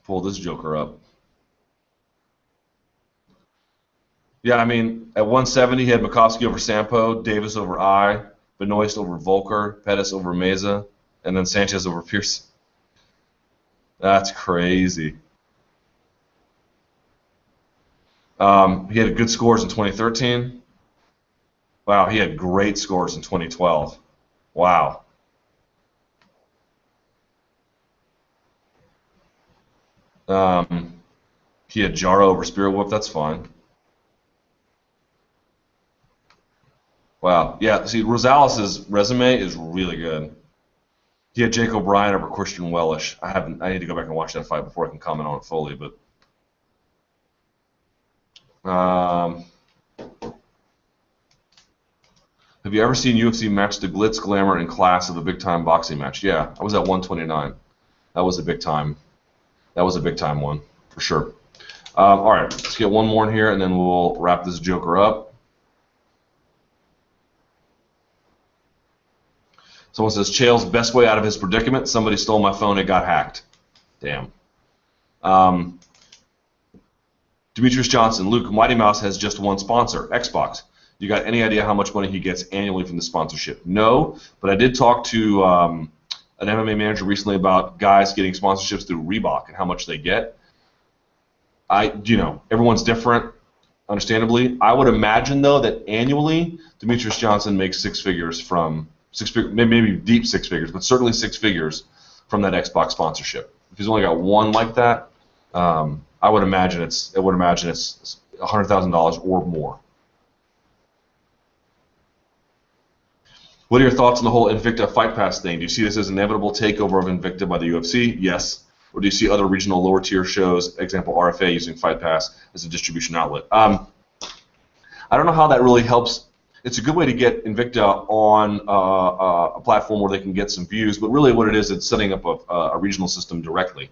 S1: Pull this joker up. Yeah, I mean, at 170, he had Makovsky over Sampo, Davis over I, Benoist over Volker, Pettis over Meza, and then Sanchez over Pierce. That's crazy. He had good scores in 2013. Wow, he had great scores in 2012. Wow. He had Jaro over Spirit Whip. That's fine. Wow. Yeah, see, Rosales' resume is really good. He had Jake O'Brien over Christian Wellish. I need to go back and watch that fight before I can comment on it fully, but have you ever seen UFC match the glitz, glamour, and class of a big-time boxing match? Yeah, I was at 129. That was a big-time. That was a big-time one, for sure. All right, let's get one more in here, and then we'll wrap this joker up. Someone says, Chael's best way out of his predicament, somebody stole my phone, it got hacked. Damn. Demetrius Johnson, Luke, Mighty Mouse has just one sponsor, Xbox. You got any idea how much money he gets annually from the sponsorship? No, but I did talk to an MMA manager recently about guys getting sponsorships through Reebok and how much they get. Everyone's different, understandably. I would imagine, though, that annually, Demetrius Johnson makes maybe deep six figures, but certainly six figures from that Xbox sponsorship. If he's only got one like that, I would imagine it's $100,000 or more. What are your thoughts on the whole Invicta Fight Pass thing? Do you see this as an inevitable takeover of Invicta by the UFC? Yes. Or do you see other regional lower tier shows, example RFA, using Fight Pass as a distribution outlet? I don't know how that really helps. It's a good way to get Invicta on a platform where they can get some views, but really what it is, it's setting up a regional system directly.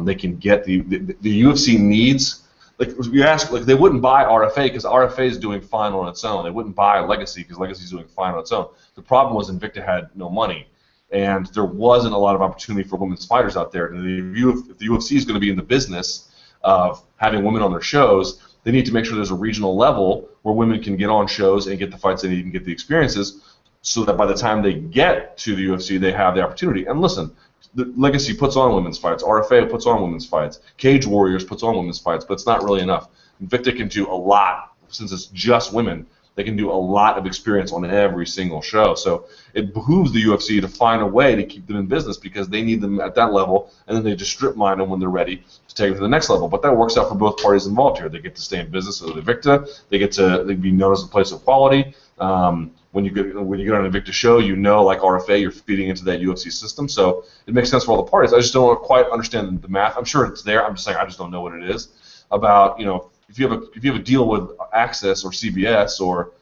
S1: They can get the UFC needs. Like you ask, like they wouldn't buy RFA because RFA is doing fine on its own. They wouldn't buy Legacy because Legacy is doing fine on its own. The problem was Invicta had no money, and there wasn't a lot of opportunity for women's fighters out there. And if the UFC is going to be in the business of having women on their shows, they need to make sure there's a regional level where women can get on shows and get the fights they need and get the experiences, so that by the time they get to the UFC, they have the opportunity. And listen, the Legacy puts on women's fights, RFA puts on women's fights, Cage Warriors puts on women's fights, but it's not really enough. Invicta can do a lot, since it's just women. They can do a lot of experience on every single show. So it behooves the UFC to find a way to keep them in business, because they need them at that level, and then they just strip mine them when they're ready to take them to the next level. But that works out for both parties involved here. They get to stay in business with Invicta. They get to be known as a place of quality. When you get on an Invicta show, you know, like RFA, you're feeding into that UFC system. So it makes sense for all the parties. I just don't quite understand the math. I'm sure it's there. I'm just saying I just don't know what it is. About, you know, if you have a deal with Access or CBS or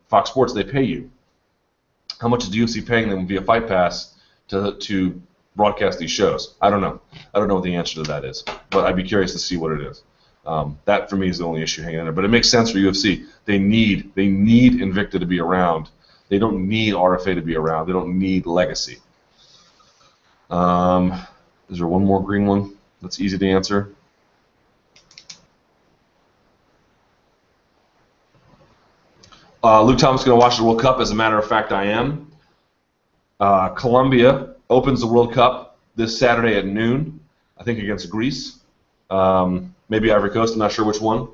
S1: Fox Sports, they pay you. How much is the UFC paying them via Fight Pass to broadcast these shows? I don't know. I don't know what the answer to that is, but I'd be curious to see what it is. That for me is the only issue hanging in there. But it makes sense for UFC. They need Invicta to be around. They don't need RFA to be around. They don't need Legacy. Is there one more green one that's easy to answer? Luke Thomas is going to watch the World Cup. As a matter of fact, I am. Colombia opens the World Cup this Saturday at noon, I think against Greece. Maybe Ivory Coast, I'm not sure which one.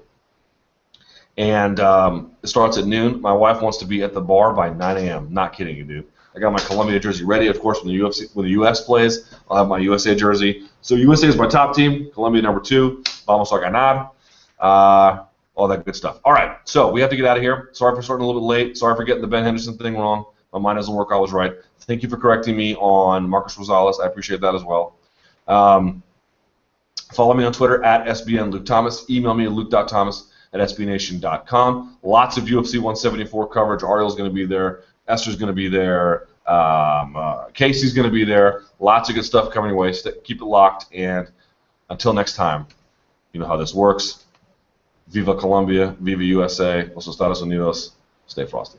S1: And it starts at noon. My wife wants to be at the bar by 9 a.m. Not kidding you, dude. I got my Colombia jersey ready. Of course, when the U.S. plays, I'll have my USA jersey. So USA is my top team. Colombia number 2. Vamos a ganar. All that good stuff. All right, so we have to get out of here. Sorry for starting a little bit late. Sorry for getting the Ben Henderson thing wrong. My mind doesn't work always right. Thank you for correcting me on Marcus Rosales. I appreciate that as well. Follow me on Twitter at SBNLukeThomas. Email me at luke.thomas@sbnation.com. Lots of UFC 174 coverage. Ariel's going to be there. Esther's going to be there. Casey's going to be there. Lots of good stuff coming your way. Keep it locked. And until next time, you know how this works. Viva Colombia. Viva USA. Los Estados Unidos. Stay frosty.